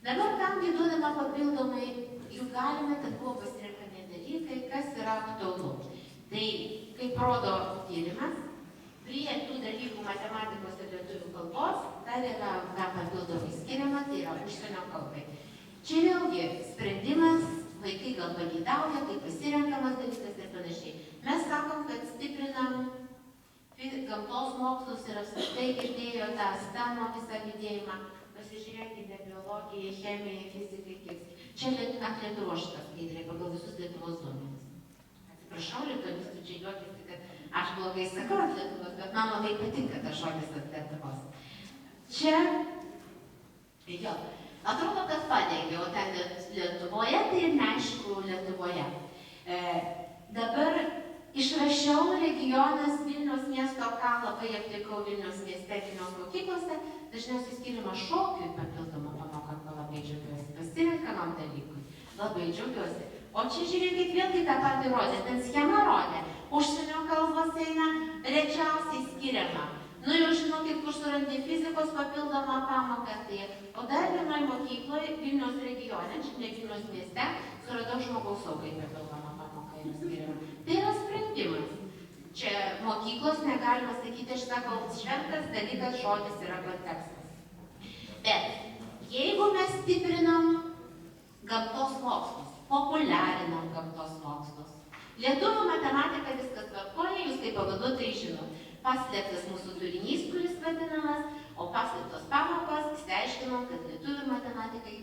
Dabar tam duodama papildomai, jų galime, tad buvo pasirenkami dalykai, kas yra aktualu. Tai, kaip rodo tyrimas, prie tų dalykų matematikos ir lietuvių kalbos dar yra papildomai skiriama, tai yra užsienio kalbai. Čia vėlgi sprendimas, vaikai gal pageidauja, tai pasirenkamas dalykas ir panašiai. Mes sakom, kad stiprinam gamtos mokslus ir apskritai girdėjo tą STEM visą judėjimą. Pasižiūrėkite biologiją, chemiją, fizikai, kiek. Čia ant Lietuvos šitas skaidrė pagal visus Lietuvos duomenis. Atsiprašau, lietuvistų čia juokiasi, kad aš blogai sakau ant Lietuvos, bet man labai patinka tas žodis ant Lietuvos. Čia, jo, atrodo, kad padengiau ten Lietuvoje, tai ir neaišku Lietuvoje. Dabar išrašiau regionas Vilniaus miesto, ką labai aptikau Vilniaus mieste, Vilniaus mokyklose, dažniausiai skiriama šokiui papildomą pamoką, ko labai džiaugiuosi, pasirinkamam dalykui, labai džiaugiuosi. O čia žiūrėkit, vėlgi tą patį rodė, ten schema rodė, užsienio kalbos eina rečiausiai skiriama. Nu jau žinokit, kur surandi fizikos papildomą pamoką, tai o dar vienoj mokykloje, Vilniaus regione, čia ne Vilniaus mieste, suradau žmogaus saugai papildomą pamoką ir skiriama. Tai yra sprendimas. Čia mokyklos negalima sakyti, aš sakau, šventas dalykas žodis yra kontekstas. Bet jeigu mes stiprinam gamtos mokslus, populiarinam gamtos mokslus, lietuvių matematika viskas tvarkoja, jūs kaip pavaduotojai žinot. Paslėptas mūsų turinys, kuris vadinamas, o paslėptos pamokos, išsiaiškinom, kad lietuvių matematikai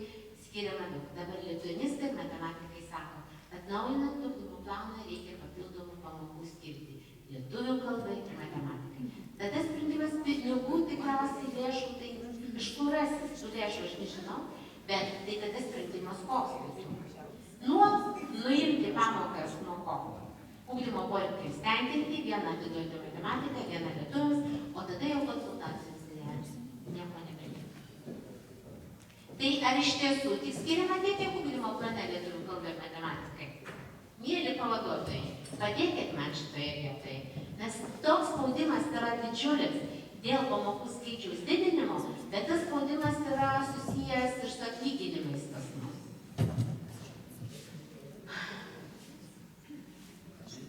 skiriama daug. Dabar lituanistai matematikai sako, atnaujinant ugdymo planą reikia papildomų pamokų skirti lietuvių kalbai ir matematikai. Tada sprendimas pinigų tikriausiai lėšų, tai iš kur rasis tų lėšų, aš nežinau, bet tai tada sprendimas koks būtų. Nuimti pamokas nuo ko? Ugdymo poreikiais tenkinti, vieną atiduoti matematiką, vieną lietuviams, o tada jau konsultacijos gyvenimas. Nieko nebereikia. Tai ar iš tiesų tik skiriama tiek ugdymo plane lietuvių kalbai ir matematikai? Mieli pavaduotojai, padėkit man šitoje vietoje, nes toks spaudimas yra didžiulis dėl pamokų skaičiaus didinimo, bet tas spaudimas yra susijęs ir su atlyginimais pas mus.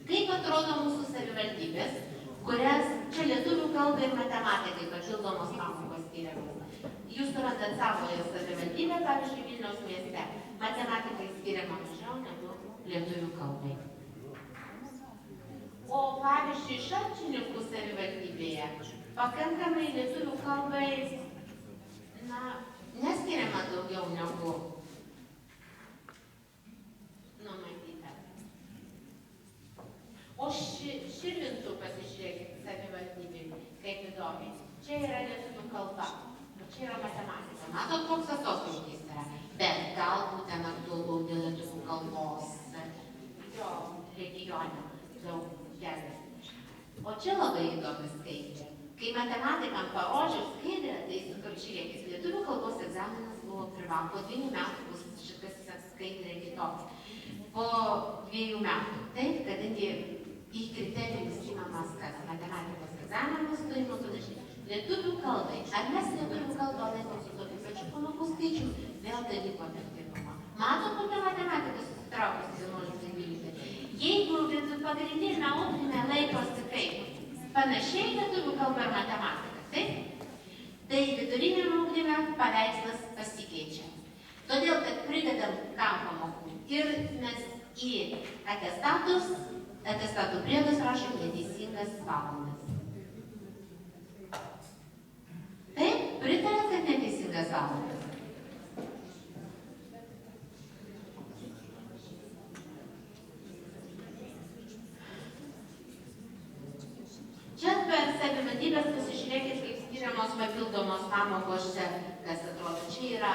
Kaip atrodo mūsų savivaldybės, kurias čia lietuvių kalbai ir matematikai papildomos pamokos skiriamos. Jūs surandat savoje savivaldybę, pavyzdžiui, Vilniaus mieste. Matematikai skiriama mažiau negu lietuvių kalbai. O pavyzdžiui, Šalčininkų savivaldybėje pakankamai lietuvių kalbai, neskiriama daugiau negu numatyta. O Širvintų pasižiūrėkit savivaldybė, kaip įdomiai. Čia yra lietuvių kalba, o čia yra matematika. Matot, koks atotrūkis yra. Bet galbūt ten aktualu dėl lietuvių kalbos jo regione daug geresnė. O čia labai įdomi skaidrė. Kai matematikam parodžiau skaidrę, tai žiūrėkit, lietuvių kalbos egzaminas buvo privaloma. Po 2 metų bus šitas skaidrė kitoks. Po 2 metų. Taip, kadangi į kriterijus įmamas, kas matematikos egzaminas turime panašiai. Lietuvių kalbai. Ar mes lietuvių kalbą laikom su tokiu pačiu pamokų skaičiu? Vėl dalyko efektyvumo. Matom, kokia matematika susitraukusi 11-12. Jeigu pagrindinėme ugdyme laikosi kaip panašiai lietuvių kalba ir matematika, taip? Tai viduriniame ugdyme paveikslas pasikeičia. Todėl, kad pridedam kam pamokų ir mes į atestatų priedus rašom neteisingas valandas. Taip, pritarėt, kad neteisingas valandas? Čia per savivaldybės pasižiūrėkit, kaip skiriamos papildomos pamokos čia, kas atrodo. Čia yra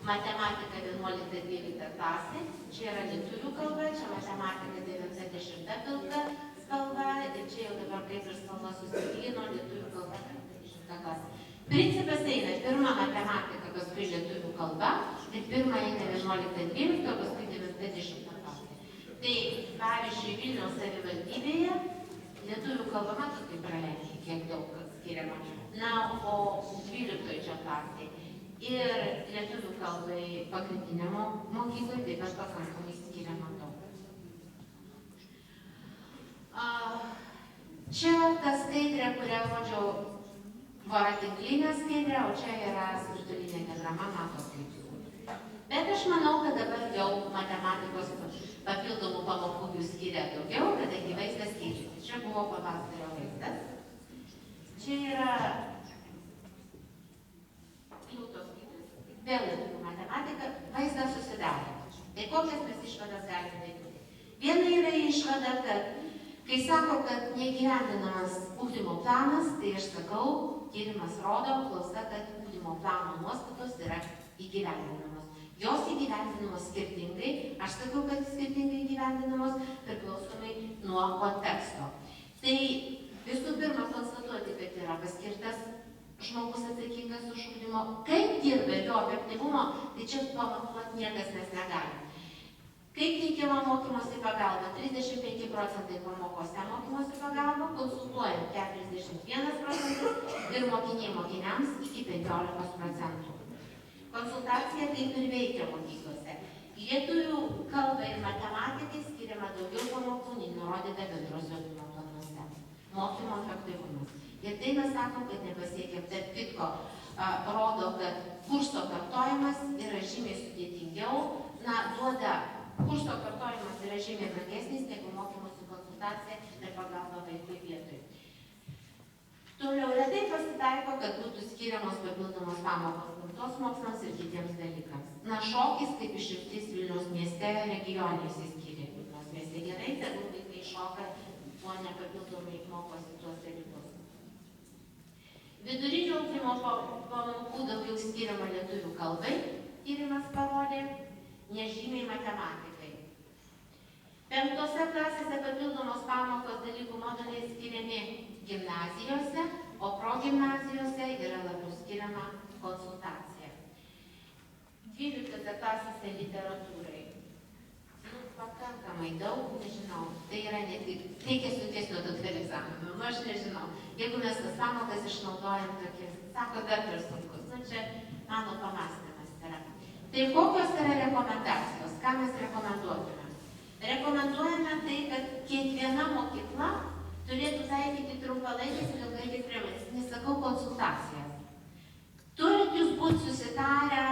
matematika 11-12 klasė, čia yra lietuvių kalba, čia matematika 9-10 pilka spalva, ir čia jau dabar kaip ir spalva susilygino, lietuvių kalba 10 klasė. Principas eina pirma matematika, paskui lietuvių kalba, ir pirma eina 11-12, paskui 9-10 klasė. Tai, pavyzdžiui, Vilniaus savivaldybėje lietuvių kalba, matot, kaip pralenkia, kiek daug skiriama. Na, o 12 čia klasė. Ir lietuvių kalbai pagrindinė mokyklai taip pat pakankamai skiriama daug. Čia ta skaidrė, kurią rodžiau, voratinklinė skaidrė, o čia yra skritulinė diagrama, matot kaip siūlė. Bet aš manau, kad dabar jau matematikos papildomų pamokų jūs skiria daugiau, kadangi vaizdas keičiasi. Čia buvo pavasario vaizdas. Čia yra vėl matematika, vaizdas susidarė. Tai kokias mes išvadas galime daryti? Viena yra išvada, kad kai sako, kad neįgyvendinamas ugdymo planas, tai aš sakau, tyrimas rodo, apklausa, kad ugdymo plano nuostatos yra įgyvendinamos. Jos įgyvendinamos skirtingai, aš sakau, kad skirtingai įgyvendinamos priklausomai nuo konteksto. Tai visų pirma konstatuoti, kad yra paskirtas žmogus atsakingas už ugdymo, kaip dirba jo efektyvumo, tai čia pamatuoti niekas mes negalime. Kaip teikiama mokymosi pagalba, 35% pamokose mokymosi pagalba, konsultuojant 41% ir mokiniams iki 15%. Konsultacija taip ir veikia mokyklose. Lietuvių kalbai ir matematikai skiriama daugiau pamokų, nei nurodyta bendrosios ugdymo planuose. Mokymo efektyvumas. Ir tai mes sakom, kad nepasiekėm. Tarp kitko, rodo, kad kurso kartojimas yra žymiai sudėtingiau, duoda, kurso kartojimas yra žymiai brangesnis, negu mokymosi konsultacija ir pagalba vaikui vietoj. Toliau retai pasitaiko, kad būtų skiriamos papildomos pamokos gamtos mokslams ir kitiems dalykams. Šokis kaip išimtis Vilniaus mieste regione išsiskiria. Vilniaus mieste gerai, tegul vaikai šoka, o ne papildomai mokosi tuos dalykus. Vidurinio ugdymo pamokų daugiau skiriama lietuvių kalbai, tyrimas parodė, nežymiai matematikai. 5 klasėse papildomos pamokos dalykų moduliai skiriami gimnazijose, o progimnazijose yra labiau skiriama konsultacija. 12 klasėse literatūrai. Pakankamai daug, nežinau, tai yra reikia sutės nuo tokio egzamino, aš nežinau. Jeigu mes tas pamokas išnaudojam tokias, sako, dar per sunkus, čia mano pamastymas yra. Tai kokios yra rekomendacijos, ką mes rekomenduotume? Rekomenduojame tai, kad kiekviena mokykla turėtų taikyti trumpalaikės ir ilgalaikės priemonės, nesakau konsultacijas. Turit jūs būti susitarę,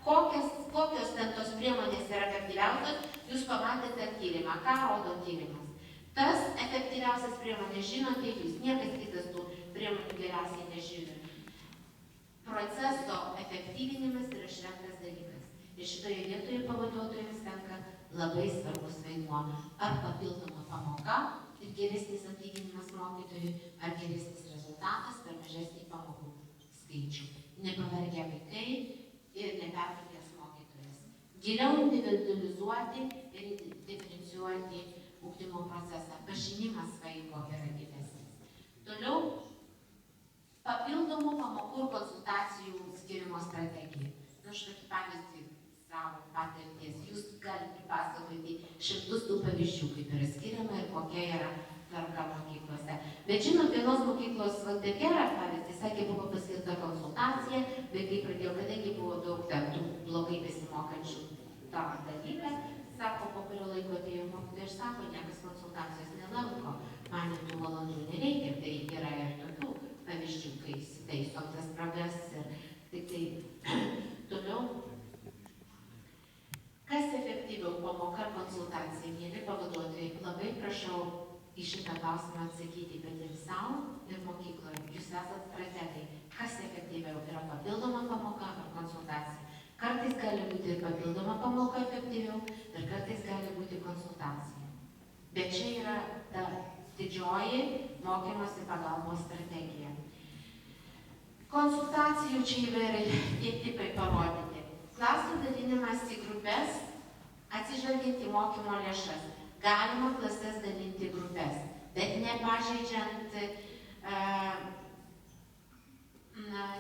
kokios ten tos priemonės yra efektyviausios, jūs pamatėte tyrimą, ką rodo tyrimas. Tas efektyviausias priemonės žinote jūs, niekas kitas tų priemonių geriausiai nežino. Proceso efektyvinimas yra šventas dalykas. Ir šitoje vietoje pavaduotojams tenka labai svarbus vaidmuo. Ar papildoma pamoka ir geresnis atlyginimas mokytojui, ar geresnis rezultatas per mažesnį pamokų skaičių. Nepavargę vaikai ir nepervargęs mokytojas. Giliau individualizuoti ir diferencijuoti ugdymo procesą. Pažinimas vaiko yra didesnis. Toliau papildomų pamokų ir konsultacijų skirimo strategija. Aš tokį pavyzdį savo patirties. Jūs galite pasakoti šimtus tų pavyzdžių, kaip yra skiriama ir kokia yra tvarka mokyklose. Bet žinot, vienos mokyklos Valdegera pavyzdį, sakė, buvo paskirta konsultacija, vaikai pradėjo, kadangi buvo daug tų blogai besimokančių tą dalyką, sako, po kurio laiko atėjo mokytoja ir sako, niekas konsultacijos nelanko, man tų valandų nereikia, tai yra ir tokių pavyzdžių, kai įsitaisom tas spragas ir tik tai toliau. Kas efektyviau, pamoka ar konsultacija? Mėly pavaduotojai, labai prašau į šitą klausimą atsakyti, bet ir savo ir mokykloje. Jūs esat strategai. Kas efektyviau, yra papildoma pamoka ar konsultacija? Kartais gali būti ir papildoma pamoka efektyviau, ir kartais gali būti konsultacija. Bet čia yra ta didžioji mokymosi pagalbos strategija. Konsultacijų čia įvairiai tie tipai parodyti. Klasių dalinimas į grupės, atsižvelgiant į mokymo lėšas. Galima klases dalinti į grupės, bet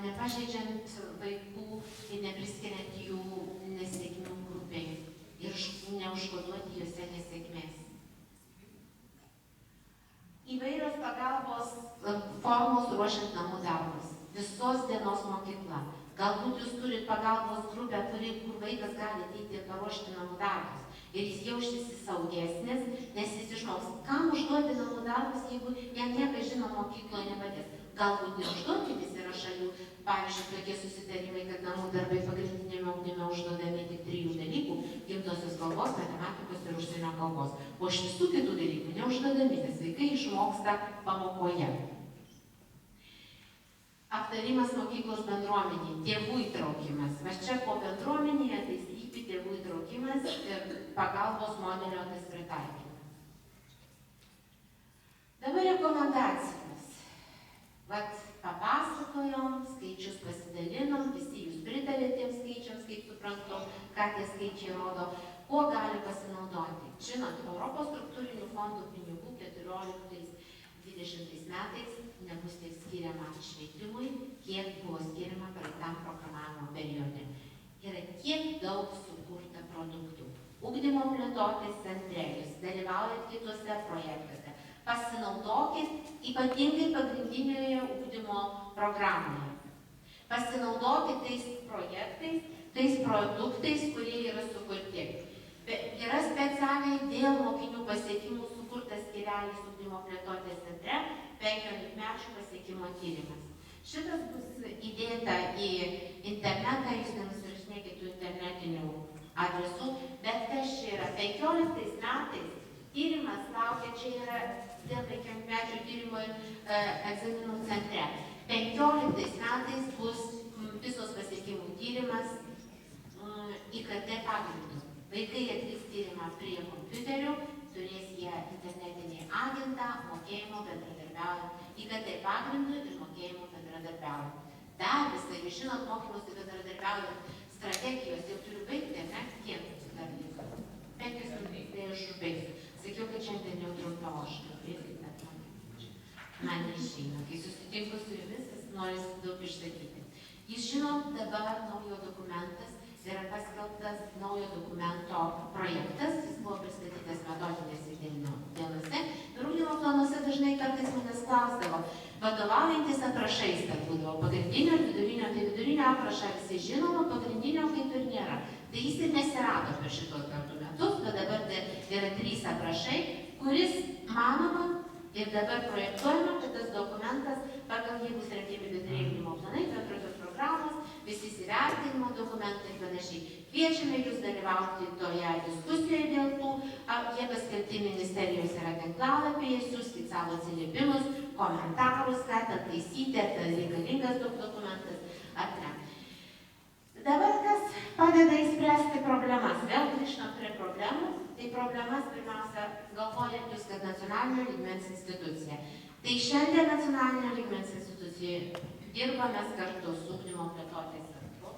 nepažeidžiant vaikų ir nepriskiriant jų nesėkmių grupiai ir neužkoduoti juose nesėkmės. Įvairios pagalbos formos ruošiant namų darbus. Visos dienos mokykla. Galbūt jūs turit pagalbos grupę, kur vaikas gali ateiti ir paruošti namų darbus. Ir jis jaučiasi saugesnis, nes jis išmoks, kam užduoti namų darbus, jeigu jam niekas žino mokykloje nepadės. Galbūt neužduoti, nes yra šalių, pavyzdžiui, tokie susitarimai, kad namų darbai pagrindinėme ugdyme užduodami tik 3 dalykų - gimtosios kalbos, matematikos ir užsienio kalbos. O iš visų kitų dalykų neužduodami, nes vaikai išmoksta pamokoje. Aptarimas mokyklos bendruomeniai, tėvų įtraukimas. Va čia po bendruomenėje tai slypi tėvų įtraukimas ir pagalbos modelio tas pritaikymas. Dabar rekomendacijos. Vat papasakojom, skaičius pasidalinom, visi jūs pritarė tiems skaičiams, kaip suprantu, ką tie skaičiai rodo, kuo gali pasinaudoti. Žinot, Europos struktūrinių fondų pinigų 14-20 metais nebus tiek skiriama švietimui, kiek buvo skiriama praeitam programavimo periode. Yra tiek daug sukurta produktų. Ugdymo plėtotės centre, jūs dalyvaujat kitose projektuose. Pasinaudokit ypatingai pagrindinėje ugdymo programoje. Pasinaudokit tais projektais, tais produktais, kurie yra sukurti. Yra specialiai dėl mokinių pasiekimų sukurtas skyrelis ugdymo plėtotės centre 15-mečių pasiekimo tyrimas. Šitas bus įdėta į internetą, jūs nenusirašinėkit tų internetinių adresų, bet kas čia yra 15 metais tyrimas laukia, čia yra dėl 15-mečių tyrimo egzaminų centre. 15 metais bus visos pasiekimų tyrimas IKT pagrindu. Vaikai atliks tyrimą prie kompiuterių, turės jie internetinį agentą, mokėjimo bendradarbiaujant, IKT pagrindu ir mokėjimo bendradarbiaujant. Dar visą, jūs žinot, mokymosi bendradarbiaujant strategijos, jau turiu baigti, ne? Kiek dar liko? 5 minutės, tai aš užbaigsiu. Sakiau, kad šiandien jau trumpiau aš kalbėsiu, bet man neišeina. Kai susitinku su jumis, norisi daug išsakyti. Jūs žinot, dabar naujo dokumentas yra paskelbtas naujo dokumento projektas, jis buvo pristatytas metodinėse dienose. Ir ugdymo planuose dažnai kartais manęs klausdavo, vadovaujantis aprašais, kad būdavo pagrindinio ir vidurinio, tai vidurinio aprašą visi žinoma, pagrindinio kaip ir nėra. Tai jis ir nesirado per šitos kartų metus, bet dabar yra 3 aprašai, kuris manoma ir dabar projektuojama, kad tas dokumentas pagal jį bus rengiami bendrieji ugdymo planai, bendrosios programos, visi įvertinimo dokumentai ir panašiai. Kviečiame jūs dalyvauti toje diskusijoje dėl tų, jie paskelbti ministerijos yra tinklalapyje, siųskit savo atsiliepimus, komentarus, ką ten taisyti, ar tai reikalingas toks dokumentas, ar ne. Dabar kas padeda įspręsti problemas? Vėl grįžtam prie problemų. Tai problemas pirmiausia galvojant jūs, kad nacionalinio lygmens institucija. Tai šiandien nacionalinio lygmens institucijoje dirbame kartu su ugdymo plėtotės centru.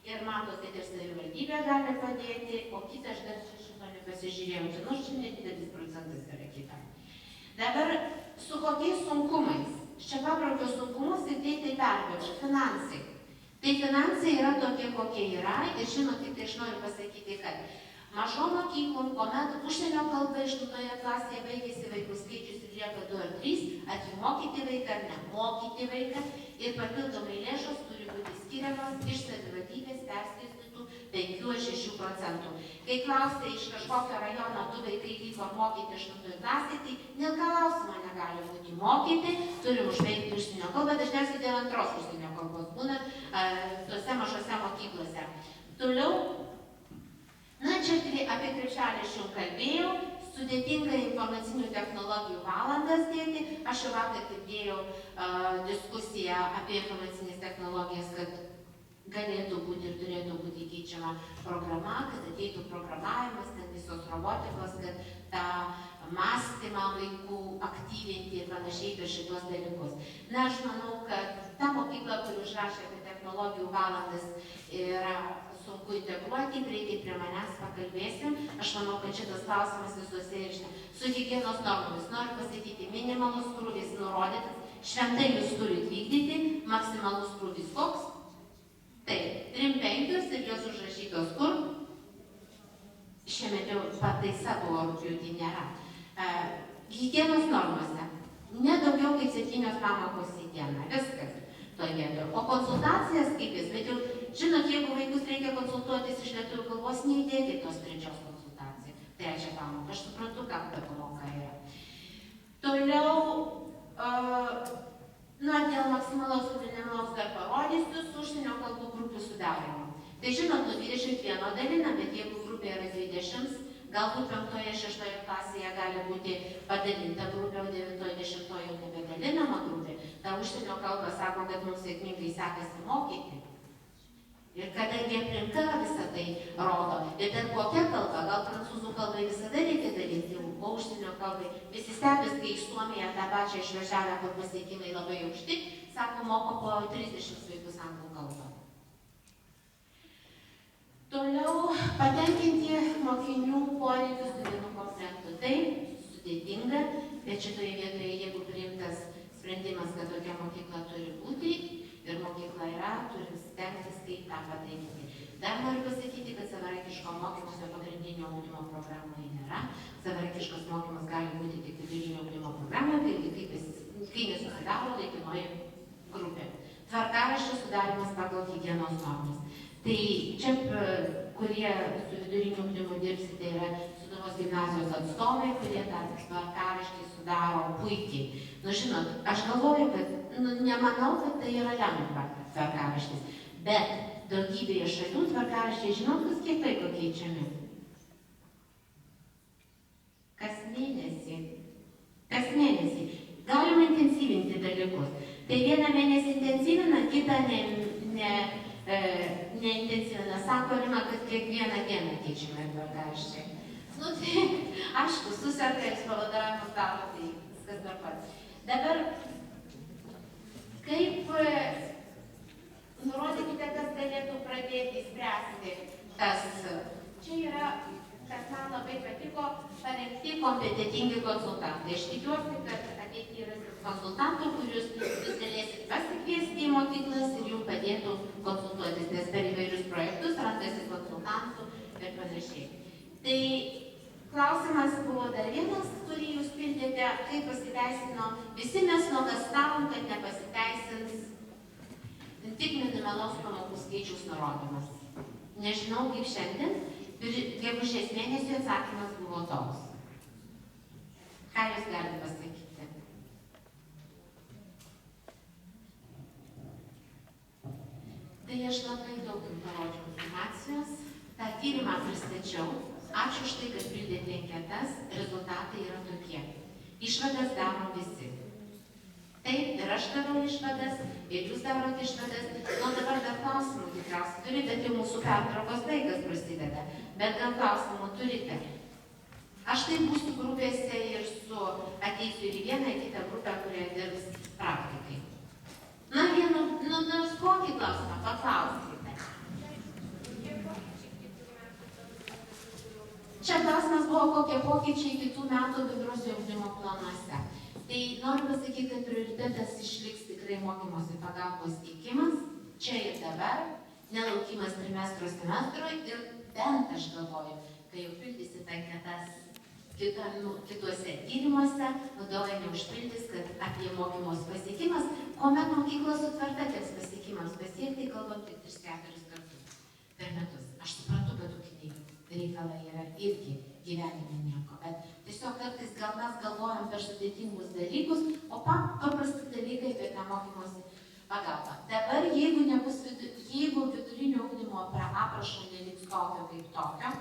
Ir matot, kad ir savivaldybė gali padėti, o kitą aš dar šito nepasižiūrėjau. Čia nors čia nedidelis procentas yra kita. Dabar su kokiais sunkumais? Čia pabraukio sunkumus ir tai perduočiau. Finansai. Tai finansai yra tokie, kokie yra. Ir žinot, tai aš noriu pasakyti, kad mažom mokyklom, kuomet užsienio kalba 8 klasėje baigėsi vaikų skaičius ir lieka 2 ar 3, ar jų mokyti vaiką ar nemokyti vaiką, ir papildomai lėšos turi būti skiriamas iš savivaldybės perskirstytų 5-6%. Kai klausė iš kažkokio rajono 2 vaikai vyko mokyti 8 klasėje, tai net klausimo negali būti mokyti, turim užbaigti užsienio kalbą, dažniausiai dėl 2 užsienio kalbos būna tose mažose mokyklose. Toliau, čia apie krepšelį aš jau kalbėjau, sudėtinga informacinių technologijų valandas dėti. Aš jau vakar girdėjau diskusiją apie informacinės technologijas, kad galėtų būti ir turėtų būti keičiama programa, kad ateitų programavimas, ten visos robotikos, kad tą mąstymą vaikų aktyvinti ir panašiai per šitos dalykus. Na, aš manau, kad ta mokykla, kuri užrašė apie technologijų valandas, yra sunku integruoti, greitai prie manęs pakalbėsim. Aš manau, kad šitas klausimas visuose ir su higienos normomis. Noriu pasakyti, minimalus krūvis nurodytas, šventai jūs turit vykdyti, maksimalus krūvis koks? Taip, 3-5 ir jos užrašytos kur? Šiame jau pataisa buvo rugpjūtį nėra. Higienos normose. Nedaugiau kaip 7 pamokos į dieną. Viskas. O konsultacijas kaip jis, bet jau žinot, jeigu vaikus reikia konsultuotis iš lietuvių kalbos, neįdėkit tos trečios konsultacijos, trečią pamoką. Aš suprantu, ką ta pamoka yra. Toliau, dėl maksimalaus ir minimalaus dar parodysiu su užsienio kalbų grupių sudarimo. Tai žinot, nuo 21 dalina, bet jeigu grupė yra 20, galbūt 5-6 klasėje gali būti padalinta grupė, o 9-10 jau nebedalinama grupė. Ta užsienio kalba sako, kad mums sėkmingai sekasi mokyti. Ir kadangi aplinka visą tai rodo, ir dar kokia kalba, gal prancūzų kalbai visada reikia dalinti, o užsienio kalbai visi stebės, kai iš Suomiją tą pačią išvažiavę, kur pasiekimai labai aukšti, sako, moko po 30 vaikus anglų kalbą. Toliau patenkinti mokinių poreikius su vienu komplektu. Tai sudėtinga, bet šitoje vietoje, jeigu priimtas sprendimas, kad tokia mokykla turi būti ir mokykla yra, turim stengtis, kaip tą padaryti. Dar noriu pasakyti, kad savarankiško mokymosi pagrindinio ugdymo programoje nėra. Savarankiškas mokymas gali būti tik vidurinio ugdymo programoje, kai nesusidaro laikinoji grupė. Tvarkaraščio sudarimas pagal higienos normas. Tai čia, kurie su viduriniu ugdymu dirbsite, yra Sūduvos gimnazijos atstovai, kurie tą tvarkaraštį sudaro puikiai. Žinot, aš galvoju, kad, nemanau, kad tai yra lengva tvarkaraštis, bet daugybėje šalių tvarkaraščiai, žinot, kiek laiko keičiami? Kas mėnesį. Galima intensyvinti dalykus. Tai vieną mėnesį intensyvina, kitą neintensyvina. Sako Rima, kad kiekvieną dieną keičiame tvarkaraštį. Tai aišku, suserga ir pavadavimo stalo, tai viskas dar pats. Dabar, kaip nurodykite, kas galėtų pradėti spręsti tas. Čia yra, kas man labai patiko, parengti kompetitingi konsultantai. Aš tikiuosi, kad ateityje yra konsultantų, kurius jūs galėsit pasikviesti į mokyklas ir jums padėtų konsultuotis, nes per įvairius projektus randasi konsultantų ir panašiai. Tai klausimas buvo dar vienas, kurį jūs pildėte, kaip pasiteisino. Visi mes nuogąstavom, kad nepasiteisins tik minimalaus pamokų skaičiaus nurodymas. Nežinau, kaip šiandien, gegužės mėnesį atsakymas buvo toks. Ką jūs galite pasakyti? Tai aš labai daug parodžiau informacijos, tą tyrimą pristačiau. Ačiū už tai, kad pridėte anketas, rezultatai yra tokie. Išvadas daro visi. Taip, ir aš darau išvadas, ir jūs darote išvadas. Dabar dar klausimų tikriausiai turite, tai mūsų pertraukos laikas prasideda, bet gal klausimų turite. Aš tai būsiu grupėse ir ateisiu ir į vieną, į kitą grupę, kurie dirbs praktikai. Nors kokį klausimą paklauskite. Čia klausimas buvo, kokie pokyčiai kitų metų bendrosios ugdymo planuose. Tai noriu pasakyti, kad prioritetas išliks tikrai mokymosi pagalbos teikimas, čia ir dabar, nelaukimas trimestro semestrui ir bent aš galvoju, kai jau pildysit anketas kituose tyrimuose, vadovai neužpildys, kad apie mokymos pasiekimas, kuomet mokyklos sutverta teks pasiekimams pasiekti, kalbam tik 3-4 kartus per metus. Aš suprantu, kad ūkiniai reikalai yra irgi gyvenime nieko, bet tiesiog kartais gal mes galvojam per sudėtingus dalykus, o paprasti dalykai apie tą mokymosi pagalbą. Dabar, jeigu vidurinio ugdymo aprašo neliks tokio kaip tokio,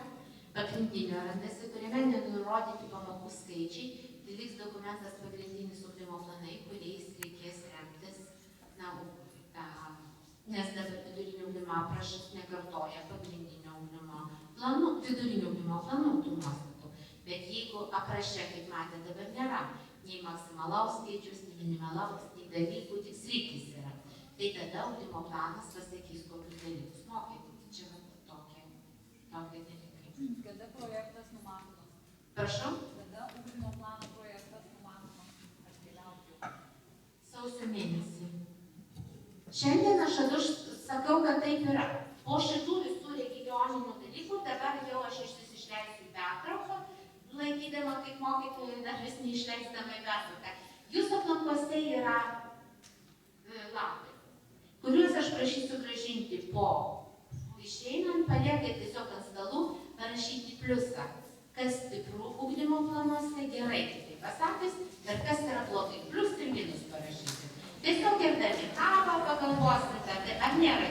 pagrindinio randasi, kuriame nenurodyti pamokų skaičiai, tai liks dokumentas pagrindinis ugdymo planai, kuriais reikės remtis, nes dabar vidurinio ugdymo aprašas nekartoja pagrindinio ugdymo planų, vidurinio ugdymo planų tų nuostatų. Bet jeigu apraše, kaip matė, dabar nėra nei maksimalaus skaičius, nei minimalaus, nei dalykų, tik sritys yra. Tai tada ugdymo planas pasakys, kokius dalykus mokyti. Čia tokie dalykai. Kada projektas numatomas? Prašau? Kada ugdymo plano projektas numatomas atkeliauti? Sausio mėnesį. Šiandien aš sakau, kad taip yra. Po šitų visų regioninių dalykų dabar jau aš išleisiu į pertrauką, laikydama kaip mokytojai, dar vis neišleisdama į pertrauką. Jūsų aplankose yra lapai, kuriuos aš prašysiu grąžinti po pliusą, kas stipru ugdymo planuose, gerai kitaip pasakius, ir kas yra blogai, plius ir minus parašyti. Tiesiog girdami kavą pagalvosite, ar nėra